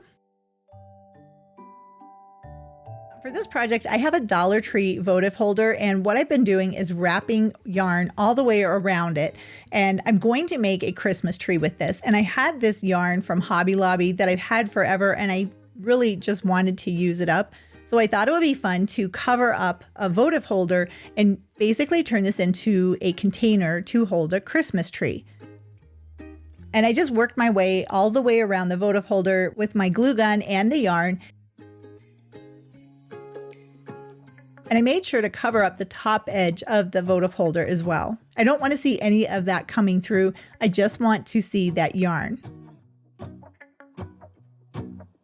For this project, I have a Dollar Tree votive holder, and what I've been doing is wrapping yarn all the way around it. And I'm going to make a Christmas tree with this. And I had this yarn from Hobby Lobby that I've had forever, and I really just wanted to use it up. So I thought it would be fun to cover up a votive holder and basically turn this into a container to hold a Christmas tree. And I just worked my way all the way around the votive holder with my glue gun and the yarn. And I made sure to cover up the top edge of the votive holder as well. I don't want to see any of that coming through. I just want to see that yarn.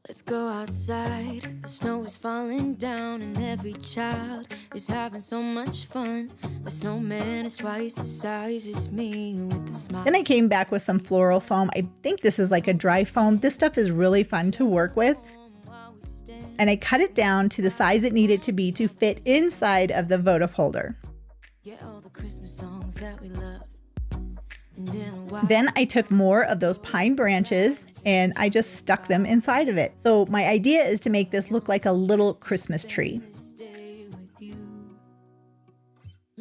Let's go outside, the snow is falling down and every child is having so much fun. The snowman is twice the size as me with the smile. Then I came back with some floral foam. I think this is like a dry foam. This stuff is really fun to work with. And I cut it down to the size it needed to be to fit inside of the votive holder. Get all the Christmas songs that we love. Then I took more of those pine branches and I just stuck them inside of it. So my idea is to make this look like a little Christmas tree.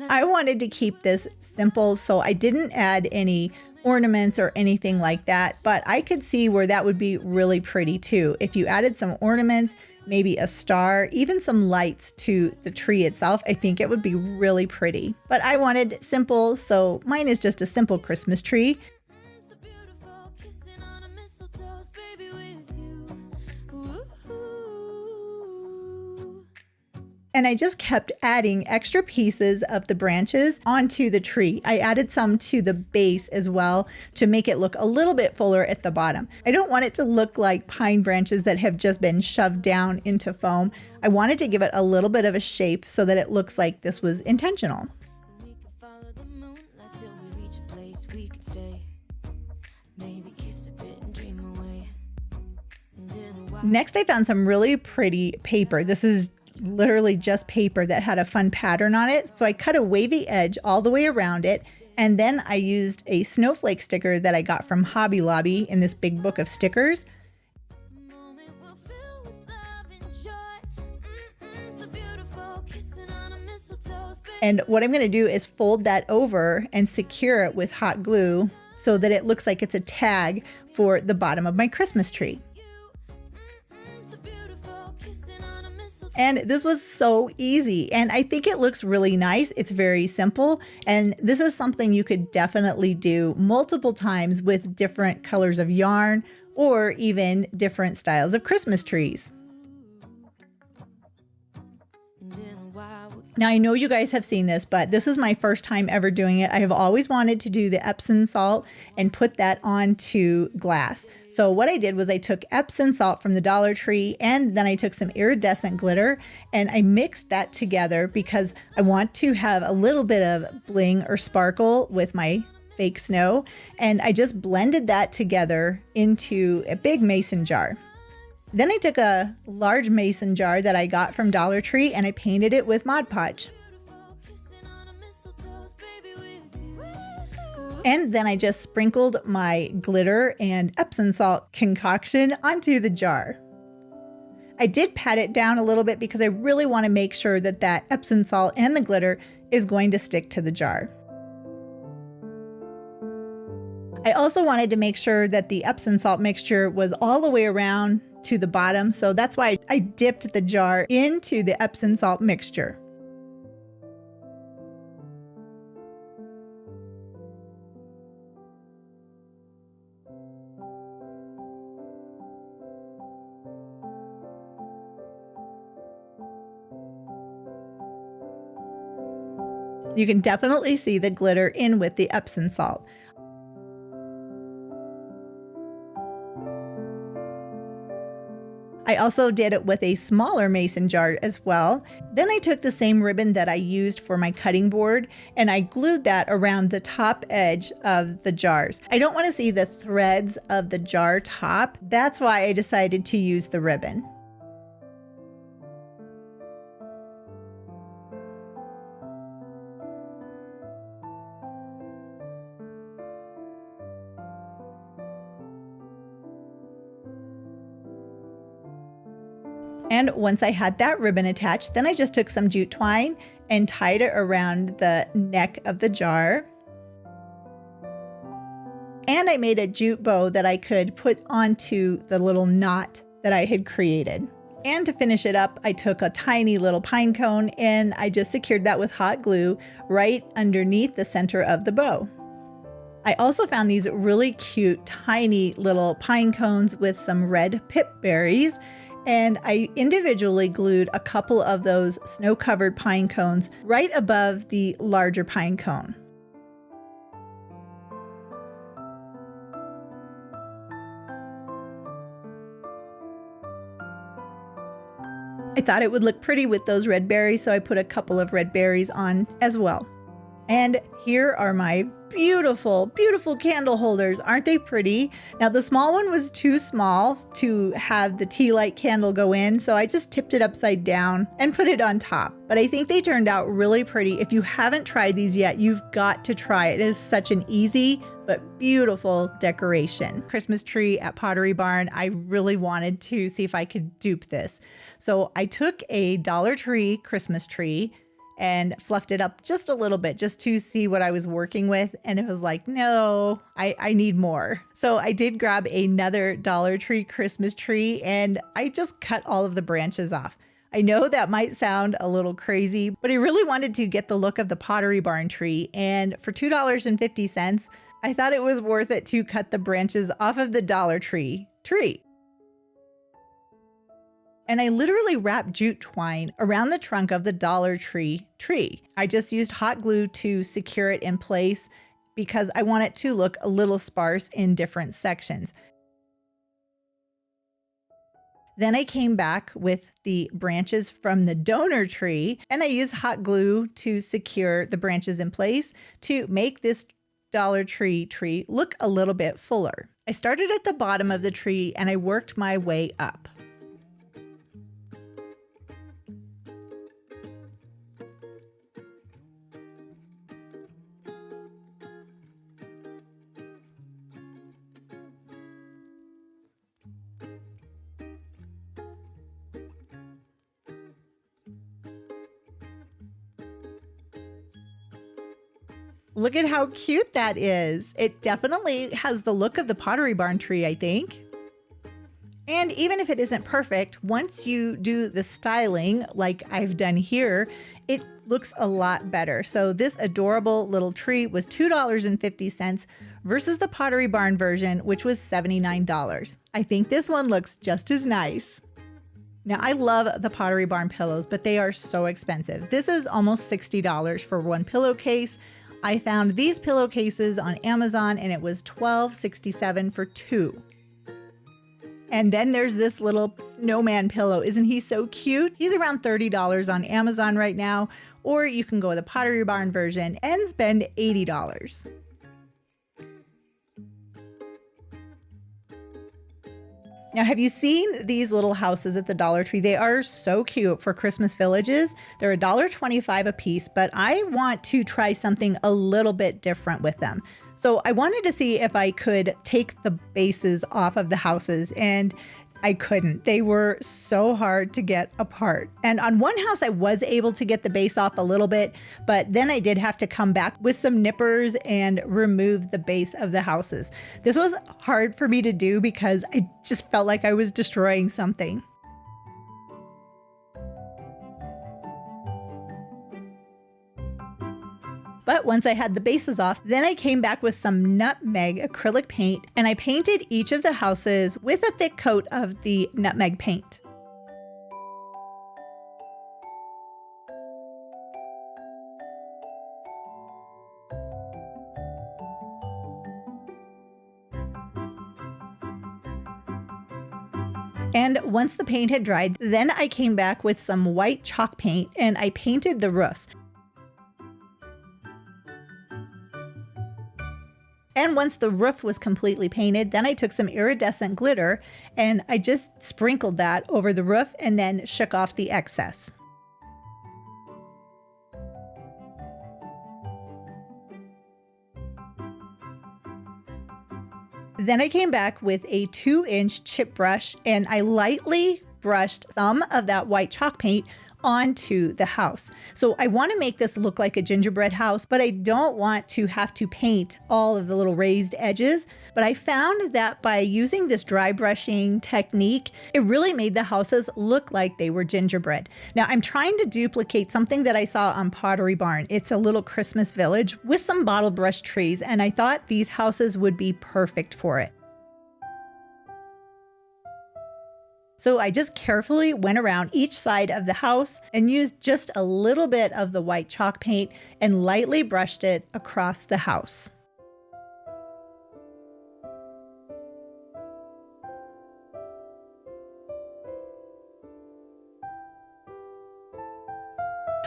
I wanted to keep this simple, so I didn't add any ornaments or anything like that, but I could see where that would be really pretty too. If you added some ornaments, maybe a star, even some lights to the tree itself, I think it would be really pretty. But I wanted simple, so mine is just a simple Christmas tree. And I just kept adding extra pieces of the branches onto the tree. I added some to the base as well to make it look a little bit fuller at the bottom. I don't want it to look like pine branches that have just been shoved down into foam. I wanted to give it a little bit of a shape so that it looks like this was intentional. Next, I found some really pretty paper. This is literally just paper that had a fun pattern on it. So I cut a wavy edge all the way around it. And then I used a snowflake sticker that I got from Hobby Lobby in this big book of stickers. And what I'm going to do is fold that over and secure it with hot glue so that it looks like it's a tag for the bottom of my Christmas tree. And this was so easy, and I think it looks really nice. It's very simple, and this is something you could definitely do multiple times with different colors of yarn or even different styles of Christmas trees. Now, I know you guys have seen this, but this is my first time ever doing it. I have always wanted to do the Epsom salt and put that onto glass. So what I did was I took Epsom salt from the Dollar Tree, and then I took some iridescent glitter and I mixed that together because I want to have a little bit of bling or sparkle with my fake snow. And I just blended that together into a big mason jar. Then I took a large mason jar that I got from Dollar Tree and I painted it with Mod Podge. And then I just sprinkled my glitter and Epsom salt concoction onto the jar. I did pat it down a little bit because I really want to make sure that that Epsom salt and the glitter is going to stick to the jar. I also wanted to make sure that the Epsom salt mixture was all the way around to the bottom, so that's why I dipped the jar into the Epsom salt mixture. You can definitely see the glitter in with the Epsom salt. I also did it with a smaller mason jar as well. Then I took the same ribbon that I used for my cutting board and I glued that around the top edge of the jars. I don't want to see the threads of the jar top. That's why I decided to use the ribbon. And once I had that ribbon attached, then I just took some jute twine and tied it around the neck of the jar. And I made a jute bow that I could put onto the little knot that I had created. And to finish it up, I took a tiny little pine cone and I just secured that with hot glue right underneath the center of the bow. I also found these really cute, tiny little pine cones with some red pip berries. And I individually glued a couple of those snow-covered pine cones right above the larger pine cone. I thought it would look pretty with those red berries, so I put a couple of red berries on as well. And here are my beautiful, beautiful candle holders. Aren't they pretty? Now the small one was too small to have the tea light candle go in, so I just tipped it upside down and put it on top. But I think they turned out really pretty. If you haven't tried these yet, you've got to try it. It is such an easy but beautiful decoration. Christmas tree at Pottery Barn. I really wanted to see if I could dupe this. So I took a Dollar Tree Christmas tree and fluffed it up just a little bit just to see what I was working with. And it was like, no, I need more. So I did grab another Dollar Tree Christmas tree and I just cut all of the branches off. I know that might sound a little crazy, but I really wanted to get the look of the Pottery Barn tree. And for $2.50, I thought it was worth it to cut the branches off of the Dollar Tree tree. And I literally wrapped jute twine around the trunk of the Dollar Tree tree. I just used hot glue to secure it in place because I want it to look a little sparse in different sections. Then I came back with the branches from the donor tree and I used hot glue to secure the branches in place to make this Dollar Tree tree look a little bit fuller. I started at the bottom of the tree and I worked my way up. Look at how cute that is. It definitely has the look of the Pottery Barn tree, I think. And even if it isn't perfect, once you do the styling like I've done here, it looks a lot better. So this adorable little tree was $2.50 versus the Pottery Barn version, which was $79. I think this one looks just as nice. Now, I love the Pottery Barn pillows, but they are so expensive. This is almost $60 for one pillowcase. I found these pillowcases on Amazon and it was $12.67 for two. And then there's this little snowman pillow. Isn't he so cute? He's around $30 on Amazon right now, or you can go the Pottery Barn version and spend $80. Now, have you seen these little houses at the Dollar Tree? They are so cute for Christmas villages. They're $1.25 a piece, but I want to try something a little bit different with them. So I wanted to see if I could take the bases off of the houses, and I couldn't. They were so hard to get apart. And on one house, I was able to get the base off a little bit, but then I did have to come back with some nippers and remove the base of the houses. This was hard for me to do because I just felt like I was destroying something. But once I had the bases off, then I came back with some nutmeg acrylic paint and I painted each of the houses with a thick coat of the nutmeg paint. And once the paint had dried, then I came back with some white chalk paint and I painted the roofs. And once the roof was completely painted, then I took some iridescent glitter and I just sprinkled that over the roof and then shook off the excess. Then I came back with a 2-inch chip brush and I lightly brushed some of that white chalk paint onto the house. So I want to make this look like a gingerbread house, but I don't want to have to paint all of the little raised edges. But I found that by using this dry brushing technique, it really made the houses look like they were gingerbread. Now I'm trying to duplicate something that I saw on Pottery Barn. It's a little Christmas village with some bottle brush trees, and I thought these houses would be perfect for it. So I just carefully went around each side of the house and used just a little bit of the white chalk paint and lightly brushed it across the house.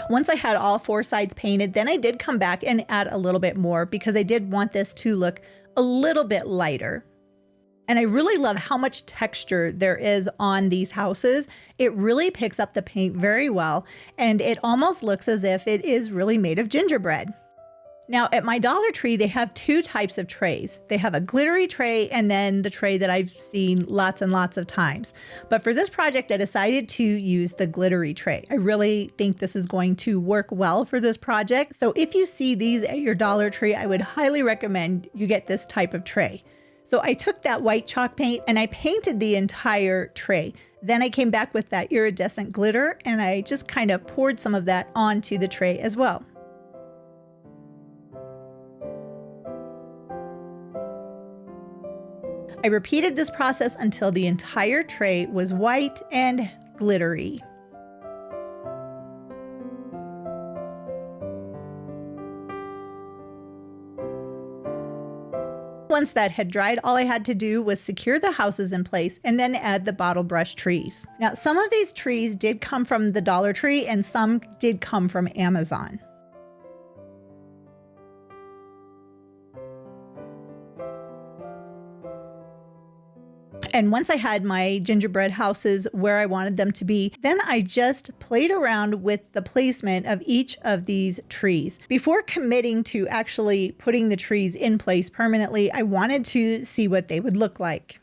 Once I had all 4 sides painted, then I did come back and add a little bit more because I did want this to look a little bit lighter. And I really love how much texture there is on these houses. It really picks up the paint very well, and it almost looks as if it is really made of gingerbread. Now at my Dollar Tree, they have 2 types of trays. They have a glittery tray and then the tray that I've seen lots and lots of times. But for this project, I decided to use the glittery tray. I really think this is going to work well for this project. So if you see these at your Dollar Tree, I would highly recommend you get this type of tray. So I took that white chalk paint and I painted the entire tray. Then I came back with that iridescent glitter and I just kind of poured some of that onto the tray as well. I repeated this process until the entire tray was white and glittery. Once that had dried, all I had to do was secure the houses in place and then add the bottle brush trees. Now, some of these trees did come from the Dollar Tree and some did come from Amazon. And once I had my gingerbread houses where I wanted them to be, then I just played around with the placement of each of these trees. Before committing to actually putting the trees in place permanently, I wanted to see what they would look like.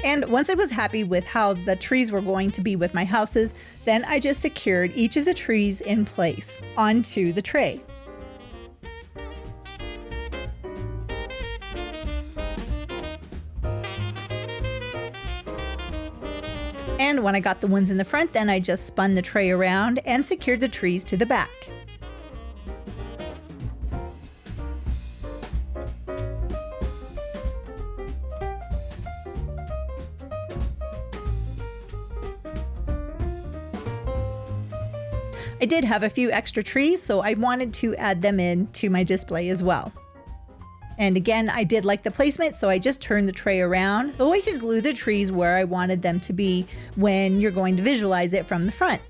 And once I was happy with how the trees were going to be with my houses, then I just secured each of the trees in place onto the tray. And when I got the ones in the front, then I just spun the tray around and secured the trees to the back. I did have a few extra trees, so I wanted to add them in to my display as well. And again, I did like the placement, so I just turned the tray around so I could glue the trees where I wanted them to be when you're going to visualize it from the front.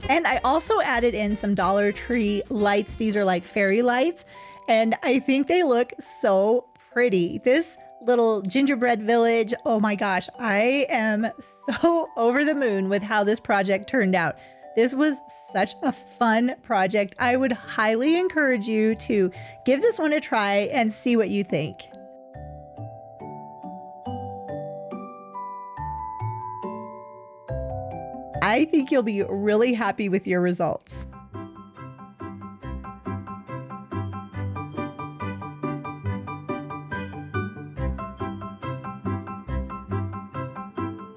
And I also added in some Dollar Tree lights. These are like fairy lights, and I think they look so pretty. This little gingerbread village, oh my gosh, I am so over the moon with how this project turned out. This was such a fun project. I would highly encourage you to give this one a try and see what you think. I think you'll be really happy with your results.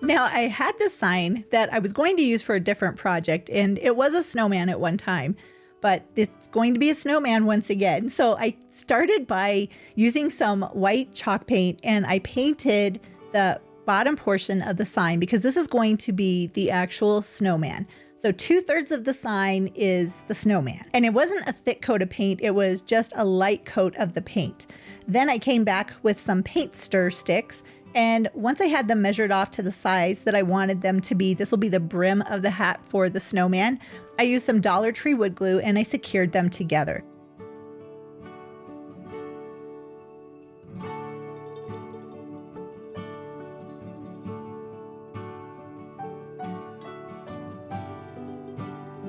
Now, I had this sign that I was going to use for a different project, and it was a snowman at one time, but it's going to be a snowman once again. So I started by using some white chalk paint, and I painted the bottom portion of the sign because this is going to be the actual snowman. So 2/3 of the sign is the snowman. And it wasn't a thick coat of paint, it was just a light coat of the paint. Then I came back with some paint stir sticks, and once I had them measured off to the size that I wanted them to be, this will be the brim of the hat for the snowman, I used some Dollar Tree wood glue and I secured them together.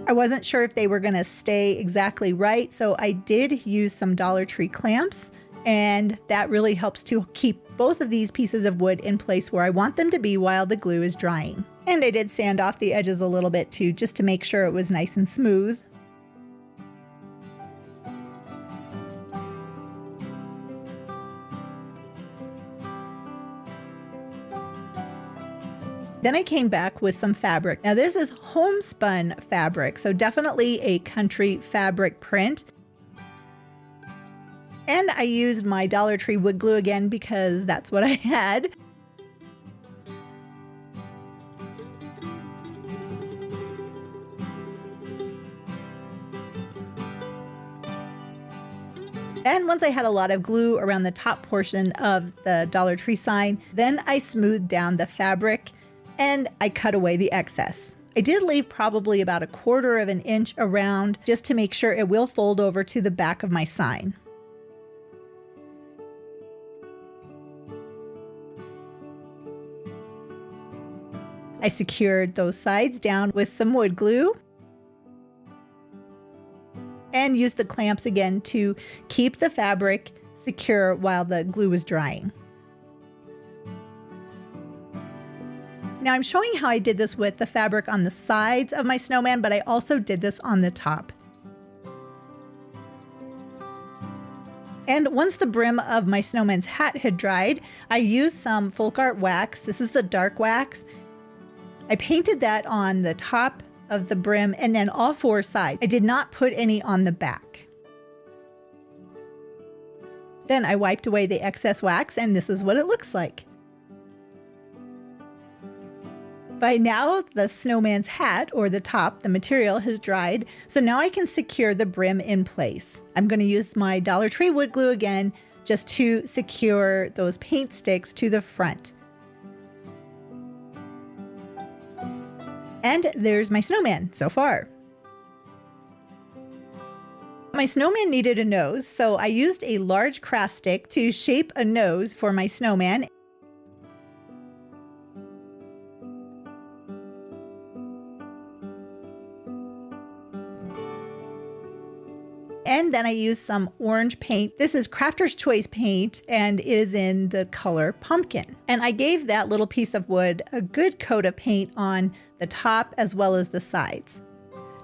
I wasn't sure if they were going to stay exactly right, so I did use some Dollar Tree clamps, and that really helps to keep both of these pieces of wood in place where I want them to be while the glue is drying. And I did sand off the edges a little bit too, just to make sure it was nice and smooth. Then I came back with some fabric. Now this is homespun fabric, so definitely a country fabric print. And I used my Dollar Tree wood glue again because that's what I had. And once I had a lot of glue around the top portion of the Dollar Tree sign, then I smoothed down the fabric and I cut away the excess. I did leave probably about 1/4 of an inch around just to make sure it will fold over to the back of my sign. I secured those sides down with some wood glue and used the clamps again to keep the fabric secure while the glue was drying. Now I'm showing how I did this with the fabric on the sides of my snowman, but I also did this on the top. And once the brim of my snowman's hat had dried, I used some folk art wax. This is the dark wax. I painted that on the top of the brim and then all 4 sides. I did not put any on the back. Then I wiped away the excess wax, and this is what it looks like. By now, the snowman's hat, or the top, the material has dried, so now I can secure the brim in place. I'm going to use my Dollar Tree wood glue again just to secure those paint sticks to the front. And there's my snowman so far. My snowman needed a nose, so I used a large craft stick to shape a nose for my snowman. And then I used some orange paint. This is Crafter's Choice paint, and it is in the color pumpkin. And I gave that little piece of wood a good coat of paint on the top as well as the sides.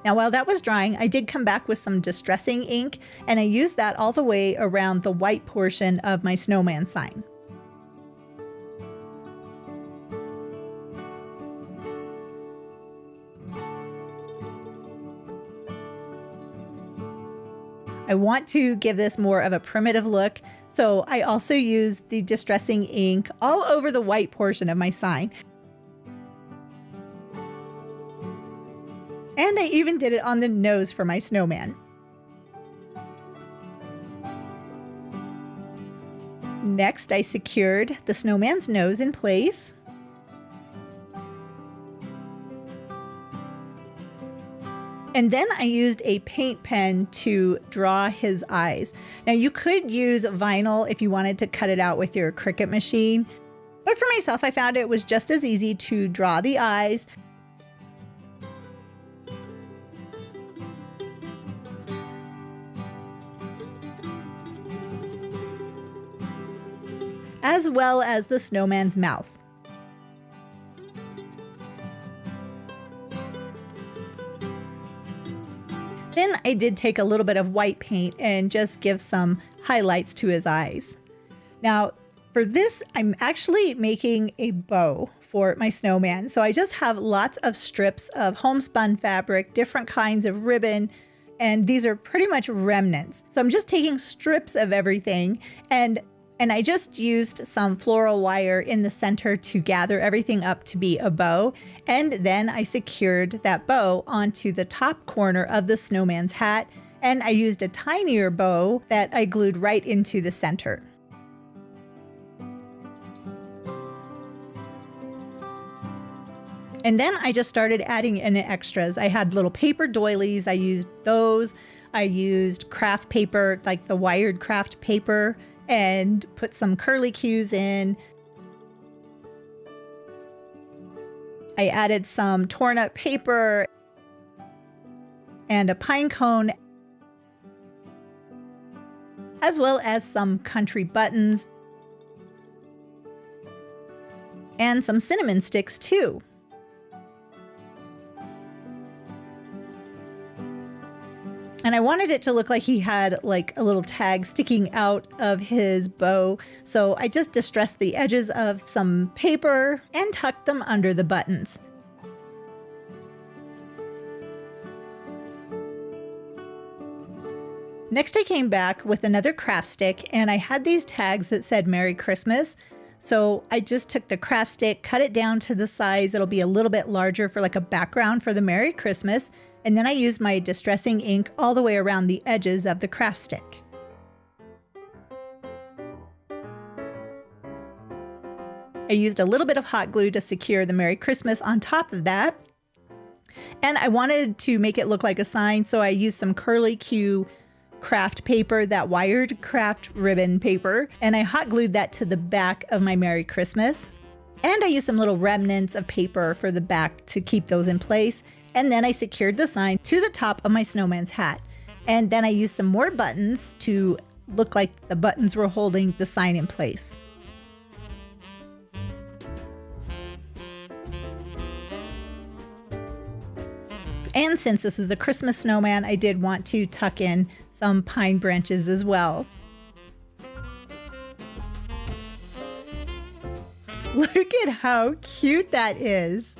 Now, while that was drying, I did come back with some distressing ink, and I used that all the way around the white portion of my snowman sign. I want to give this more of a primitive look, so I also used the distressing ink all over the white portion of my sign. And I even did it on the nose for my snowman. Next, I secured the snowman's nose in place. And then I used a paint pen to draw his eyes. Now you could use vinyl if you wanted to cut it out with your Cricut machine, but for myself, I found it was just as easy to draw the eyes. As well as the snowman's mouth. Then I did take a little bit of white paint and just give some highlights to his eyes. Now for this, I'm actually making a bow for my snowman. So I just have lots of strips of homespun fabric, different kinds of ribbon, and these are pretty much remnants. So I'm just taking strips of everything, and I just used some floral wire in the center to gather everything up to be a bow. And then I secured that bow onto the top corner of the snowman's hat. And I used a tinier bow that I glued right into the center. And then I just started adding in extras. I had little paper doilies. I used those. I used craft paper, like the wired craft paper, and put some curly cues in. I added some torn up paper and a pine cone, as well as some country buttons and some cinnamon sticks too. And I wanted it to look like he had like a little tag sticking out of his bow. So I just distressed the edges of some paper and tucked them under the buttons. Next, I came back with another craft stick, and I had these tags that said Merry Christmas. So I just took the craft stick, cut it down to the size. It'll be a little bit larger for like a background for the Merry Christmas. And then I used my distressing ink all the way around the edges of the craft stick. I used a little bit of hot glue to secure the Merry Christmas on top of that. And I wanted to make it look like a sign, so I used some curly Q craft paper, that wired craft ribbon paper, and I hot glued that to the back of my Merry Christmas. And I used some little remnants of paper for the back to keep those in place. And then I secured the sign to the top of my snowman's hat. And then I used some more buttons to look like the buttons were holding the sign in place. And since this is a Christmas snowman, I did want to tuck in some pine branches as well. Look at how cute that is.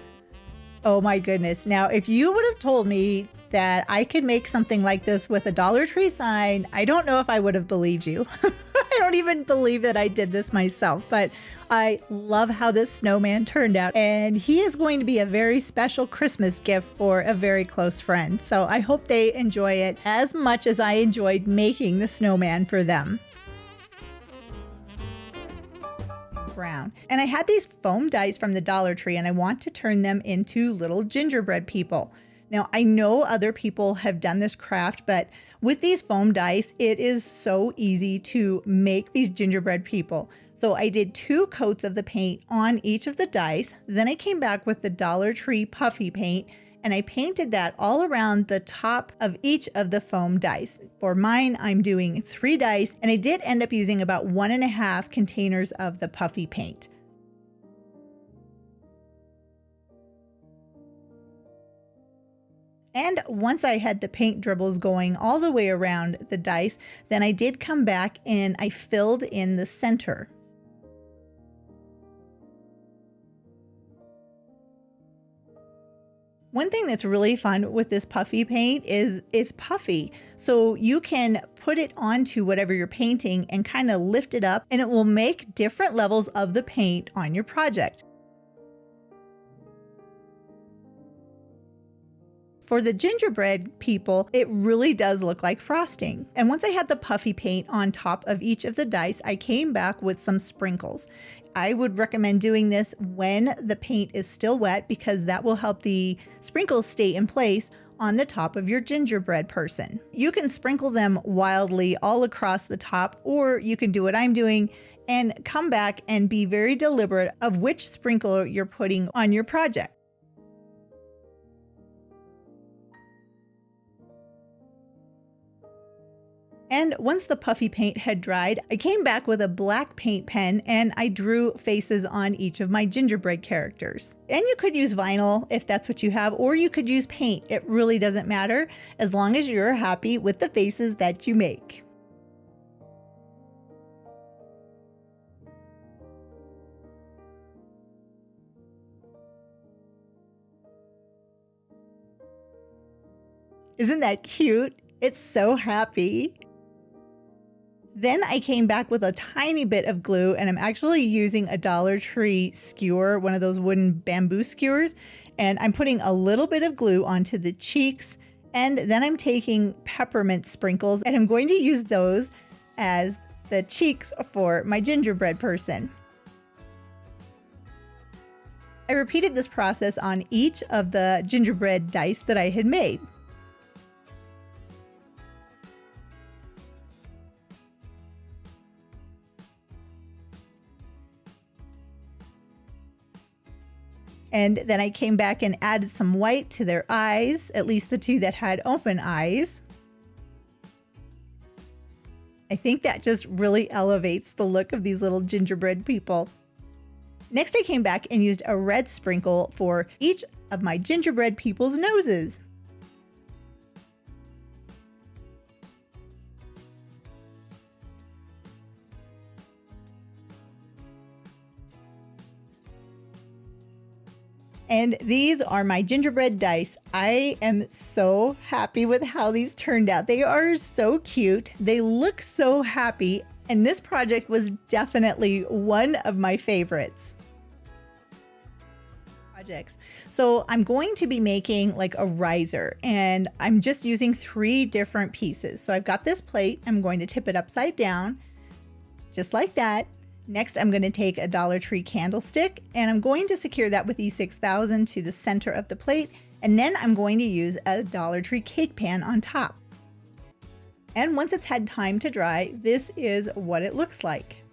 Oh my goodness. Now, if you would have told me that I could make something like this with a Dollar Tree sign, I don't know if I would have believed you. I don't even believe that I did this myself, but I love how this snowman turned out, and he is going to be a very special Christmas gift for a very close friend. So I hope they enjoy it as much as I enjoyed making the snowman for them. Brown. And I had these foam dice from the Dollar Tree, and I want to turn them into little gingerbread people. Now, I know other people have done this craft, but with these foam dice, it is so easy to make these gingerbread people. So I did 2 coats of the paint on each of the dice. Then I came back with the Dollar Tree puffy paint, and I painted that all around the top of each of the foam dice. For mine, I'm doing 3 dice, and I did end up using about 1.5 containers of the puffy paint. And once I had the paint dribbles going all the way around the dice, then I did come back and I filled in the center. One thing that's really fun with this puffy paint is it's puffy. So you can put it onto whatever you're painting and kind of lift it up, and it will make different levels of the paint on your project. For the gingerbread people, it really does look like frosting. And once I had the puffy paint on top of each of the dice, I came back with some sprinkles. I would recommend doing this when the paint is still wet because that will help the sprinkles stay in place on the top of your gingerbread person. You can sprinkle them wildly all across the top, or you can do what I'm doing and come back and be very deliberate of which sprinkle you're putting on your project. And once the puffy paint had dried, I came back with a black paint pen and I drew faces on each of my gingerbread characters. And you could use vinyl if that's what you have, or you could use paint. It really doesn't matter as long as you're happy with the faces that you make. Isn't that cute? It's so happy. Then I came back with a tiny bit of glue, and I'm actually using a Dollar Tree skewer, one of those wooden bamboo skewers, and I'm putting a little bit of glue onto the cheeks, and then I'm taking peppermint sprinkles and I'm going to use those as the cheeks for my gingerbread person. I repeated this process on each of the gingerbread dice that I had made. And then I came back and added some white to their eyes, at least the two that had open eyes. I think that just really elevates the look of these little gingerbread people. Next, I came back and used a red sprinkle for each of my gingerbread people's noses. And these are my gingerbread dice. I am so happy with how these turned out. They are so cute. They look so happy. And this project was definitely one of my favorites. So I'm going to be making like a riser, and I'm just using 3 different pieces. So I've got this plate. I'm going to tip it upside down, just like that. Next, I'm going to take a Dollar Tree candlestick and I'm going to secure that with E6000 to the center of the plate. And then I'm going to use a Dollar Tree cake pan on top. And once it's had time to dry, this is what it looks like.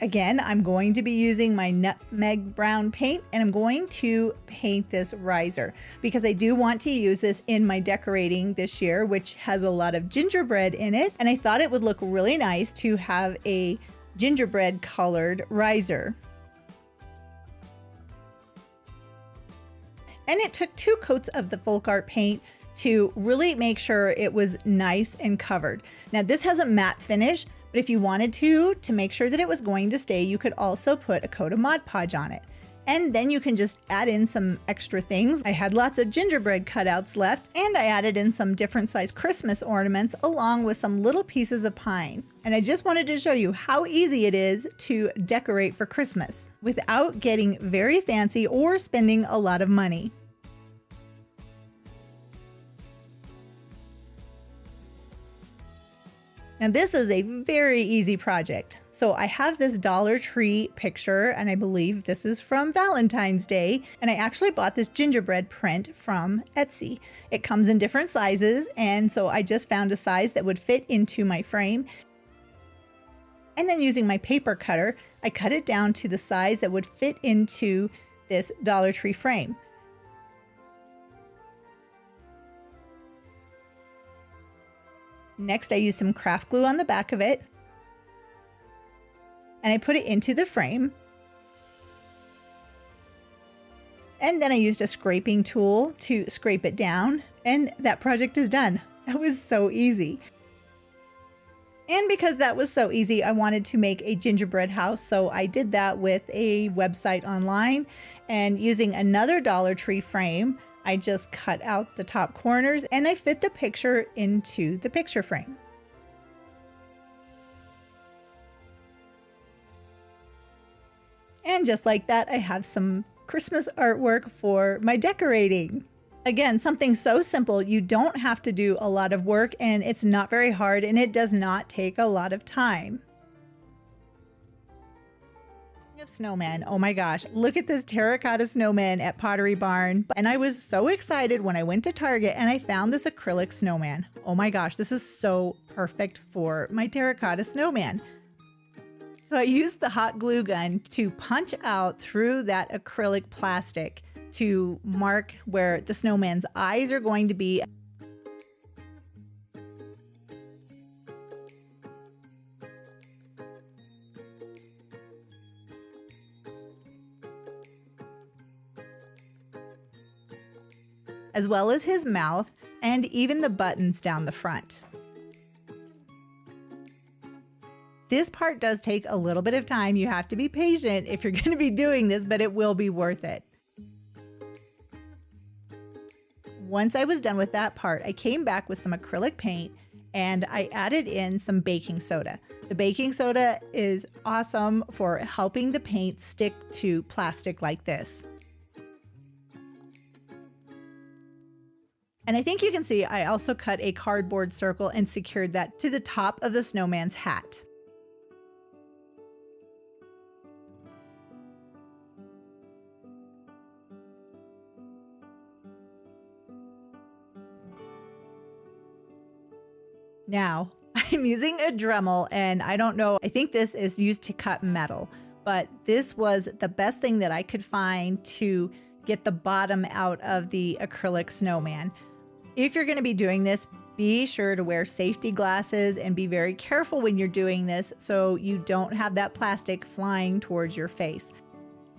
Again, I'm going to be using my nutmeg brown paint and I'm going to paint this riser because I do want to use this in my decorating this year, which has a lot of gingerbread in it. And I thought it would look really nice to have a gingerbread colored riser. And it took 2 coats of the folk art paint to really make sure it was nice and covered. Now this has a matte finish, but if you wanted to make sure that it was going to stay, you could also put a coat of Mod Podge on it. And then you can just add in some extra things. I had lots of gingerbread cutouts left, and I added in some different size Christmas ornaments along with some little pieces of pine. And I just wanted to show you how easy it is to decorate for Christmas without getting very fancy or spending a lot of money. Now this is a very easy project. So I have this Dollar Tree picture, and I believe this is from Valentine's Day. And I actually bought this gingerbread print from Etsy. It comes in different sizes, and so I just found a size that would fit into my frame. And then using my paper cutter, I cut it down to the size that would fit into this Dollar Tree frame. Next, I used some craft glue on the back of it, and I put it into the frame. And then I used a scraping tool to scrape it down, and that project is done. That was so easy. And because that was so easy, I wanted to make a gingerbread house, so I did that with a website online, and using another Dollar Tree frame, I just cut out the top corners and I fit the picture into the picture frame. And just like that, I have some Christmas artwork for my decorating. Again, something so simple, you don't have to do a lot of work, and it's not very hard, and it does not take a lot of time. Of snowman, oh my gosh, look at this terracotta snowman at Pottery Barn. And I was so excited when I went to Target and I found this acrylic snowman. Oh my gosh, this is so perfect for my terracotta snowman. So I used the hot glue gun to punch out through that acrylic plastic to mark where the snowman's eyes are going to be. As well as his mouth and even the buttons down the front. This part does take a little bit of time. You have to be patient if you're going to be doing this, but it will be worth it. Once I was done with that part, I came back with some acrylic paint and I added in some baking soda. The baking soda is awesome for helping the paint stick to plastic like this. And I think you can see I also cut a cardboard circle and secured that to the top of the snowman's hat. Now, I'm using a Dremel, and I don't know, I think this is used to cut metal, but this was the best thing that I could find to get the bottom out of the acrylic snowman. If you're going to be doing this, be sure to wear safety glasses and be very careful when you're doing this so you don't have that plastic flying towards your face.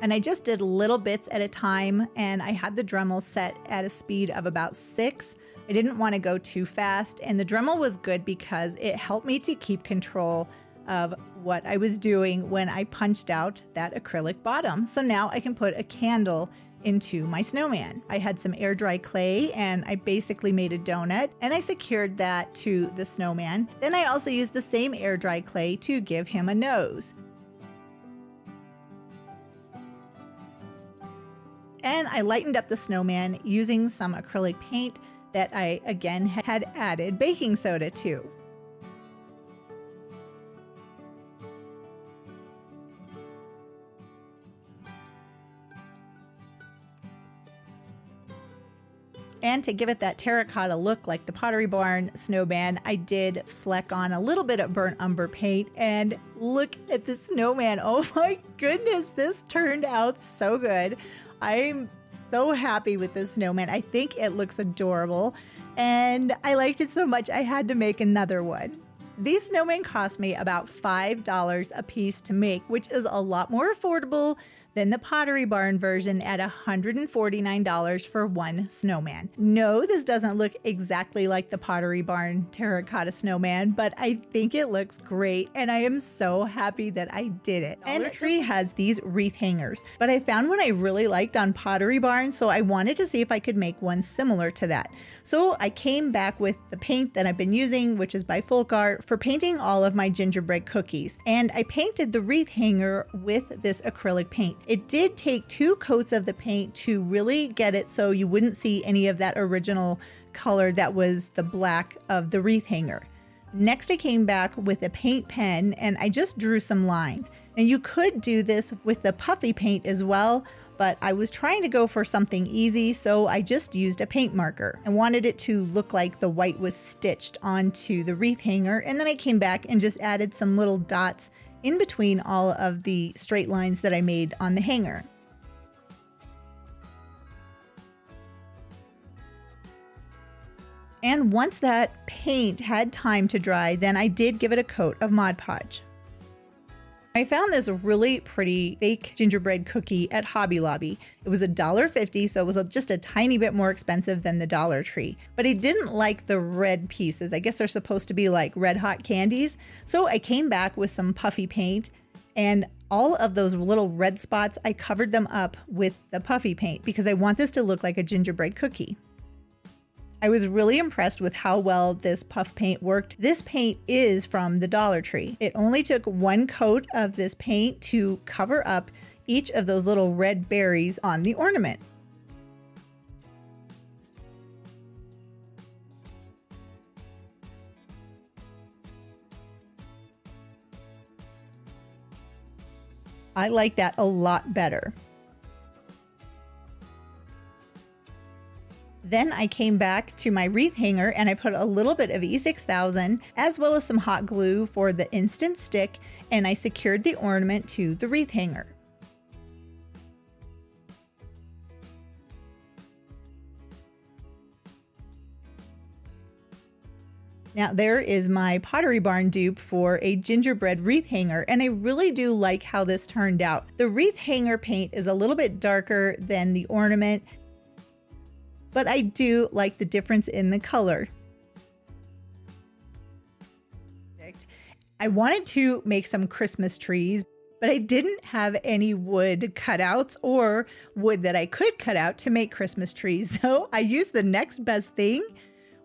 And I just did little bits at a time, and I had the Dremel set at a speed of about 6. I didn't want to go too fast, and the Dremel was good because it helped me to keep control of what I was doing when I punched out that acrylic bottom. So now I can put a candle into my snowman. I had some air dry clay and I basically made a donut and I secured that to the snowman. Then I also used the same air dry clay to give him a nose. And I lightened up the snowman using some acrylic paint that I again had added baking soda to. And to give it that terracotta look like the Pottery Barn snowman, I did fleck on a little bit of burnt umber paint, and look at the snowman. Oh my goodness, this turned out so good. I'm so happy with this snowman. I think it looks adorable and I liked it so much I had to make another one. These snowmen cost me about $5 a piece to make, which is a lot more affordable than the Pottery Barn version at $149 for one snowman. No, this doesn't look exactly like the Pottery Barn terracotta snowman, but I think it looks great and I am so happy that I did it. And Tree has these wreath hangers, but I found one I really liked on Pottery Barn, so I wanted to see if I could make one similar to that. So I came back with the paint that I've been using, which is by Folk Art, for painting all of my gingerbread cookies. And I painted the wreath hanger with this acrylic paint. It did take 2 coats of the paint to really get it so you wouldn't see any of that original color that was the black of the wreath hanger. Next, I came back with a paint pen and I just drew some lines. Now you could do this with the puffy paint as well, but I was trying to go for something easy, so I just used a paint marker. I wanted it to look like the white was stitched onto the wreath hanger, and then I came back and just added some little dots in between all of the straight lines that I made on the hanger. And once that paint had time to dry, then I did give it a coat of Mod Podge. I found this really pretty fake gingerbread cookie at Hobby Lobby. It was $1.50, so it was just a tiny bit more expensive than the Dollar Tree. But I didn't like the red pieces. I guess they're supposed to be like red hot candies. So I came back with some puffy paint, and all of those little red spots, I covered them up with the puffy paint because I want this to look like a gingerbread cookie. I was really impressed with how well this puff paint worked. This paint is from the Dollar Tree. It only took one coat of this paint to cover up each of those little red berries on the ornament. I like that a lot better. Then I came back to my wreath hanger and I put a little bit of E6000 as well as some hot glue for the instant stick, and I secured the ornament to the wreath hanger. Now there is my Pottery Barn dupe for a gingerbread wreath hanger, and I really do like how this turned out. The wreath hanger paint is a little bit darker than the ornament, but I do like the difference in the color. I wanted to make some Christmas trees, but I didn't have any wood cutouts or wood that I could cut out to make Christmas trees. So I used the next best thing,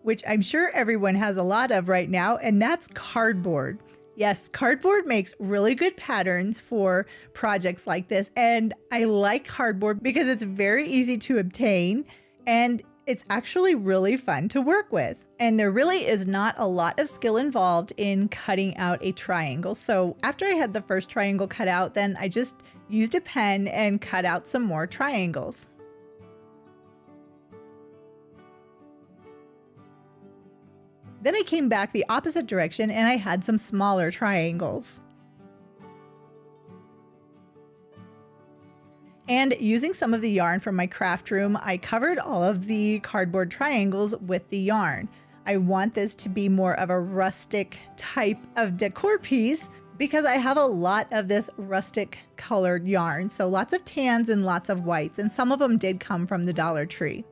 which I'm sure everyone has a lot of right now, and that's cardboard. Yes, cardboard makes really good patterns for projects like this, and I like cardboard because it's very easy to obtain and it's actually really fun to work with. And there really is not a lot of skill involved in cutting out a triangle. So after I had the first triangle cut out, then I just used a pen and cut out some more triangles. Then I came back the opposite direction and I had some smaller triangles. And using some of the yarn from my craft room, I covered all of the cardboard triangles with the yarn. I want this to be more of a rustic type of decor piece because I have a lot of this rustic colored yarn. So lots of tans and lots of whites, and some of them did come from the Dollar Tree.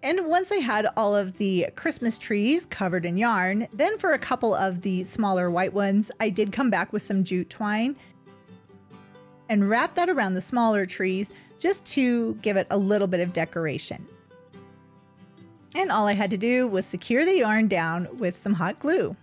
And once I had all of the Christmas trees covered in yarn, then for a couple of the smaller white ones, I did come back with some jute twine and wrap that around the smaller trees just to give it a little bit of decoration. And all I had to do was secure the yarn down with some hot glue.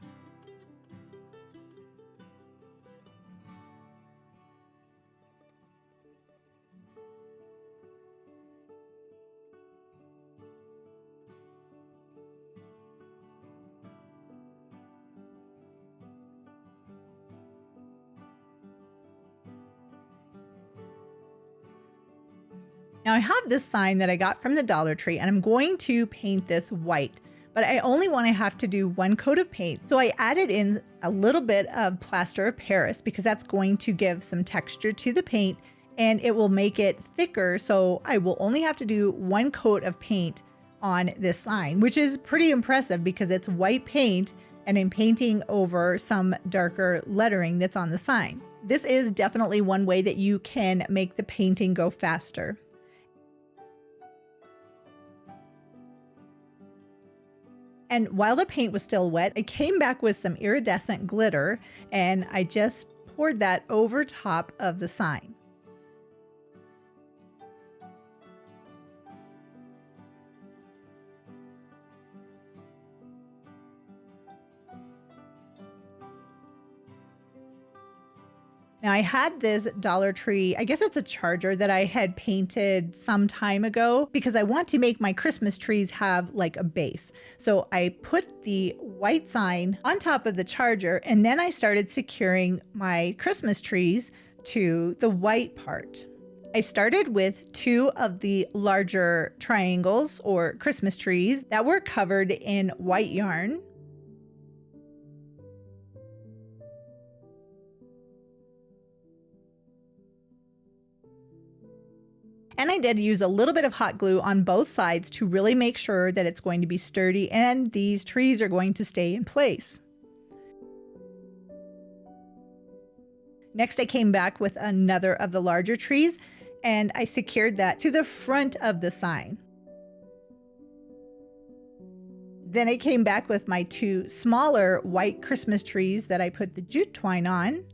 Now I have this sign that I got from the Dollar Tree and I'm going to paint this white, but I only want to have to do one coat of paint. So I added in a little bit of plaster of Paris because that's going to give some texture to the paint and it will make it thicker. So I will only have to do one coat of paint on this sign, which is pretty impressive because it's white paint and I'm painting over some darker lettering that's on the sign. This is definitely one way that you can make the painting go faster. And while the paint was still wet, I came back with some iridescent glitter and I just poured that over top of the sign. Now I had this Dollar Tree, I guess it's a charger that I had painted some time ago because I want to make my Christmas trees have like a base. So I put the white sign on top of the charger and then I started securing my Christmas trees to the white part. I started with 2 of the larger triangles or Christmas trees that were covered in white yarn. And I did use a little bit of hot glue on both sides to really make sure that it's going to be sturdy and these trees are going to stay in place. Next, I came back with another of the larger trees and I secured that to the front of the sign. Then I came back with my two smaller white Christmas trees that I put the jute twine on.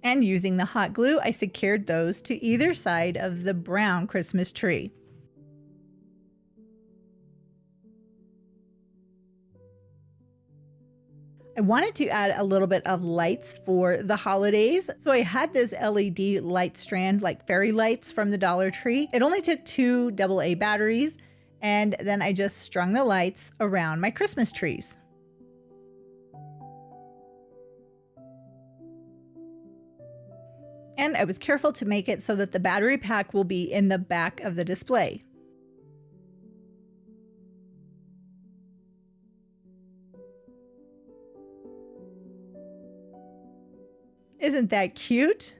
And using the hot glue, I secured those to either side of the brown Christmas tree. I wanted to add a little bit of lights for the holidays. So I had this LED light strand, like fairy lights from the Dollar Tree. It only took 2 AA batteries, and then I just strung the lights around my Christmas trees. And I was careful to make it so that the battery pack will be in the back of the display. Isn't that cute?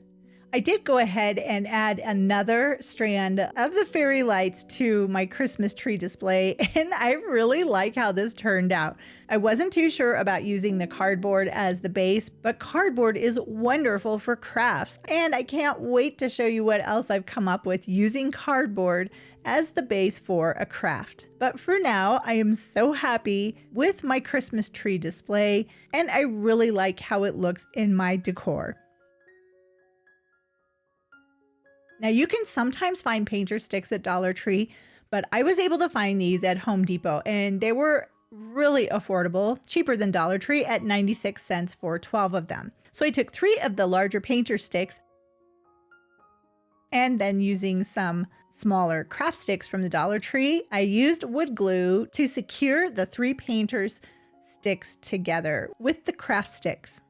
I did go ahead and add another strand of the fairy lights to my Christmas tree display, and I really like how this turned out. I wasn't too sure about using the cardboard as the base, but cardboard is wonderful for crafts, and I can't wait to show you what else I've come up with using cardboard as the base for a craft. But for now, I am so happy with my Christmas tree display, and I really like how it looks in my decor. Now you can sometimes find painter sticks at Dollar Tree, but I was able to find these at Home Depot and they were really affordable, cheaper than Dollar Tree at 96 cents for 12 of them. So I took 3 of the larger painter sticks and then using some smaller craft sticks from the Dollar Tree, I used wood glue to secure the 3 painters sticks together with the craft sticks.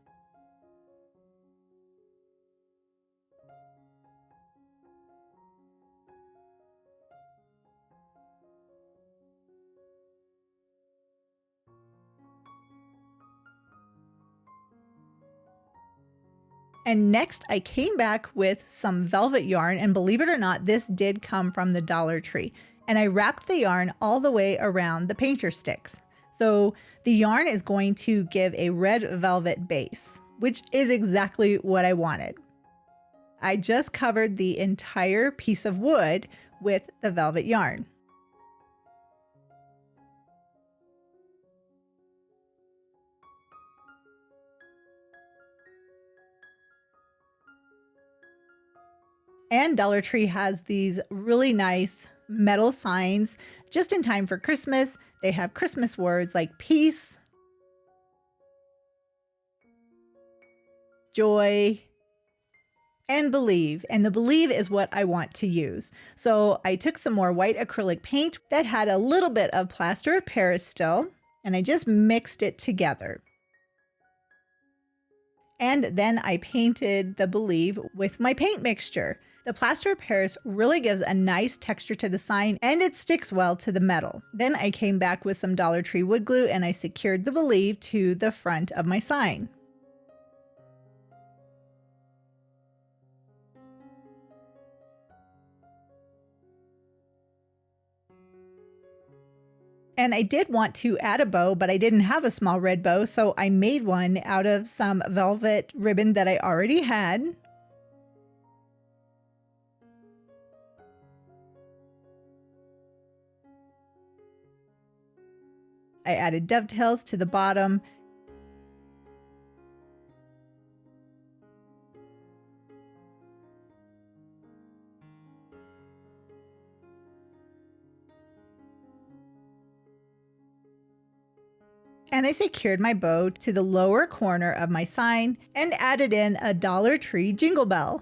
And next I came back with some velvet yarn, and believe it or not, this did come from the Dollar Tree. And I wrapped the yarn all the way around the painter sticks. So the yarn is going to give a red velvet base, which is exactly what I wanted. I just covered the entire piece of wood with the velvet yarn. And Dollar Tree has these really nice metal signs just in time for Christmas. They have Christmas words like peace, joy, and believe. And the believe is what I want to use. So I took some more white acrylic paint that had a little bit of plaster of Paris still, and I just mixed it together. And then I painted the believe with my paint mixture. The plaster of Paris really gives a nice texture to the sign and it sticks well to the metal. Then I came back with some Dollar Tree wood glue and I secured the believe to the front of my sign. And I did want to add a bow, but I didn't have a small red bow, so I made one out of some velvet ribbon that I already had. I added dovetails to the bottom. And I secured my bow to the lower corner of my sign and added in a Dollar Tree jingle bell.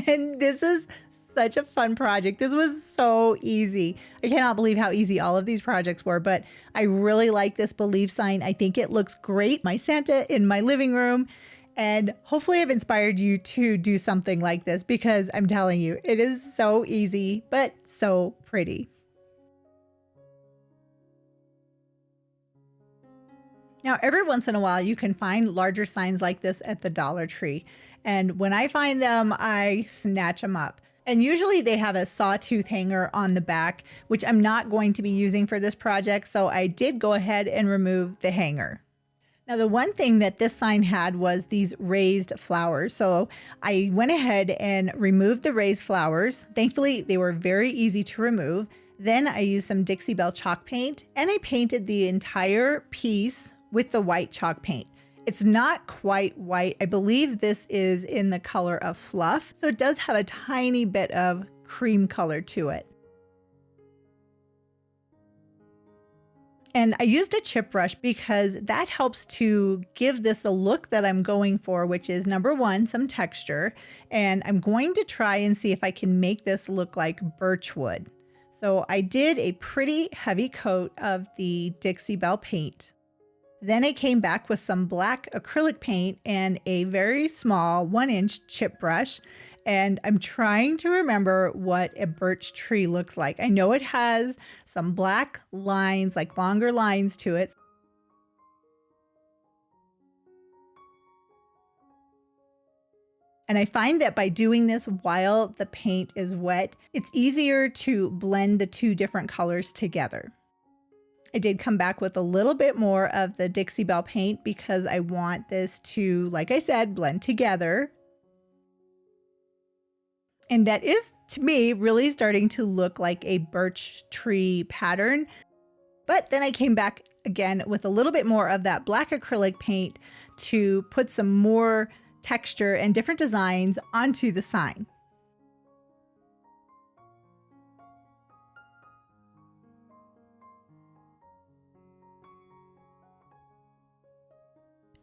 And this is such a fun project. This was so easy. I cannot believe how easy all of these projects were, but I really like this believe sign. I think it looks great. My Santa in my living room. And hopefully I've inspired you to do something like this because I'm telling you, it is so easy, but so pretty. Now, every once in a while, you can find larger signs like this at the Dollar Tree. And when I find them, I snatch them up. And usually they have a sawtooth hanger on the back, which I'm not going to be using for this project. So I did go ahead and remove the hanger. Now, the one thing that this sign had was these raised flowers. So I went ahead and removed the raised flowers. Thankfully, they were very easy to remove. Then I used some Dixie Belle chalk paint and I painted the entire piece with the white chalk paint. It's not quite white. I believe this is in the color of fluff. So it does have a tiny bit of cream color to it. And I used a chip brush because that helps to give this the look that I'm going for, which is number one, some texture. And I'm going to try and see if I can make this look like birch wood. So I did a pretty heavy coat of the Dixie Belle paint. Then I came back with some black acrylic paint and a very small 1-inch chip brush. And I'm trying to remember what a birch tree looks like. I know it has some black lines, like longer lines to it. And I find that by doing this while the paint is wet, it's easier to blend the two different colors together. I did come back with a little bit more of the Dixie Belle paint because I want this to, like I said, blend together. And that is, to me, really starting to look like a birch tree pattern. But then I came back again with a little bit more of that black acrylic paint to put some more texture and different designs onto the sign.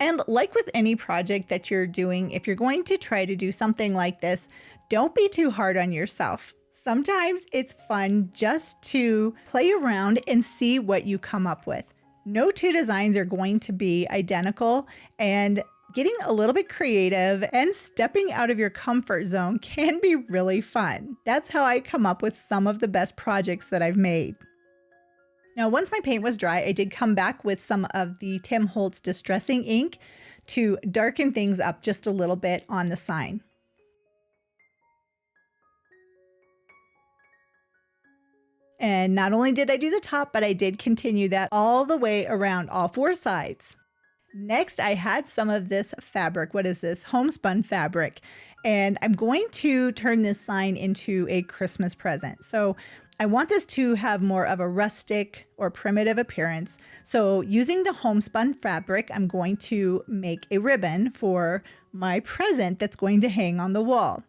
And like with any project that you're doing, if you're going to try to do something like this, don't be too hard on yourself. Sometimes it's fun just to play around and see what you come up with. No two designs are going to be identical, and getting a little bit creative and stepping out of your comfort zone can be really fun. That's how I come up with some of the best projects that I've made. Now, once my paint was dry, I did come back with some of the Tim Holtz Distressing ink to darken things up just a little bit on the sign. And not only did I do the top, but I did continue that all the way around all four sides. Next, I had some of this fabric. What is this? Homespun fabric. And I'm going to turn this sign into a Christmas present. So I want this to have more of a rustic or primitive appearance. So using the homespun fabric, I'm going to make a ribbon for my present that's going to hang on the wall.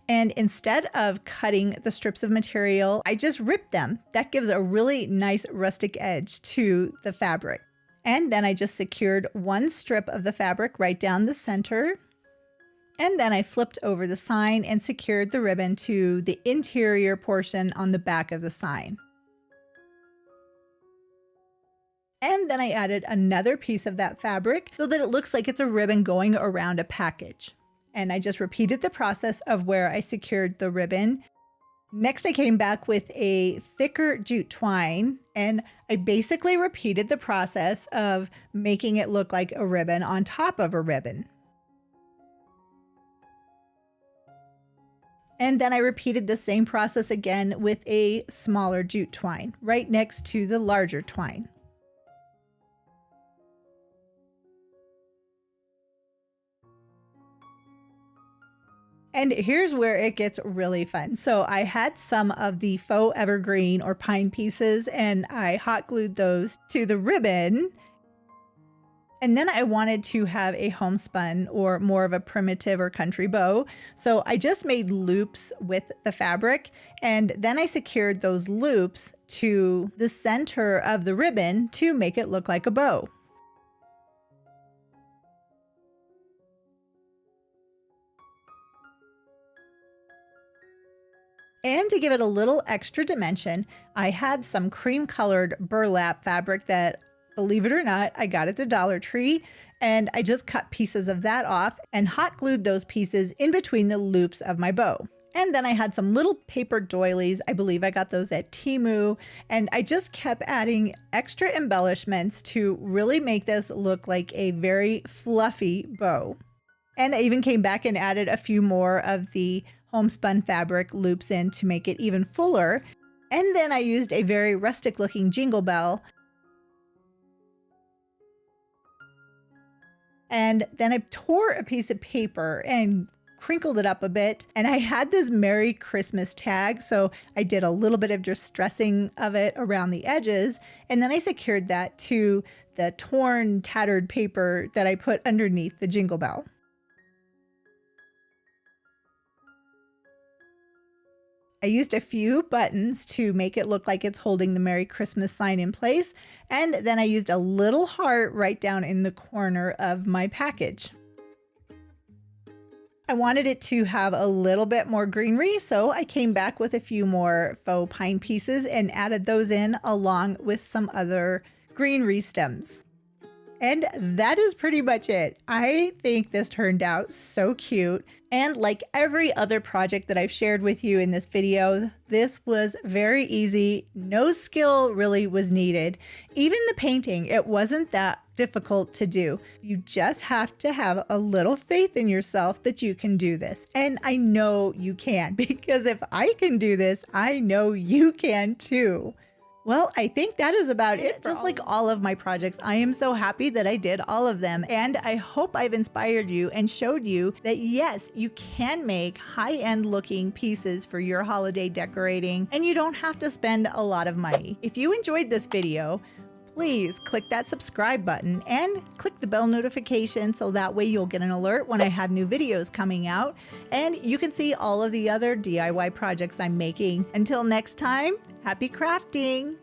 And instead of cutting the strips of material, I just ripped them. That gives a really nice rustic edge to the fabric. And then I just secured one strip of the fabric right down the center. And then I flipped over the sign and secured the ribbon to the interior portion on the back of the sign. And then I added another piece of that fabric so that it looks like it's a ribbon going around a package. And I just repeated the process of where I secured the ribbon. Next, I came back with a thicker jute twine, and I basically repeated the process of making it look like a ribbon on top of a ribbon. And then I repeated the same process again with a smaller jute twine right next to the larger twine. And here's where it gets really fun. So I had some of the faux evergreen or pine pieces and I hot glued those to the ribbon. And then I wanted to have a homespun or more of a primitive or country bow. So I just made loops with the fabric and then I secured those loops to the center of the ribbon to make it look like a bow. And to give it a little extra dimension, I had some cream colored burlap fabric that, believe it or not, I got at the Dollar Tree, and I just cut pieces of that off and hot glued those pieces in between the loops of my bow. And then I had some little paper doilies. I believe I got those at Temu, and I just kept adding extra embellishments to really make this look like a very fluffy bow. And I even came back and added a few more of the homespun fabric loops in to make it even fuller. And then I used a very rustic looking jingle bell. And then I tore a piece of paper and crinkled it up a bit. And I had this Merry Christmas tag. So I did a little bit of distressing of it around the edges. And then I secured that to the torn, tattered paper that I put underneath the jingle bell. I used a few buttons to make it look like it's holding the Merry Christmas sign in place, and then I used a little heart right down in the corner of my package. I wanted it to have a little bit more greenery, so I came back with a few more faux pine pieces and added those in along with some other greenery stems. And that is pretty much it. I think this turned out so cute. And like every other project that I've shared with you in this video, this was very easy. No skill really was needed. Even the painting, it wasn't that difficult to do. You just have to have a little faith in yourself that you can do this. And I know you can, because if I can do this, I know you can too. Well, I think that is about it. Just like all of my projects, I am so happy that I did all of them. And I hope I've inspired you and showed you that yes, you can make high-end looking pieces for your holiday decorating, and you don't have to spend a lot of money. If you enjoyed this video, please click that subscribe button and click the bell notification so that way you'll get an alert when I have new videos coming out, and you can see all of the other DIY projects I'm making. Until next time, happy crafting!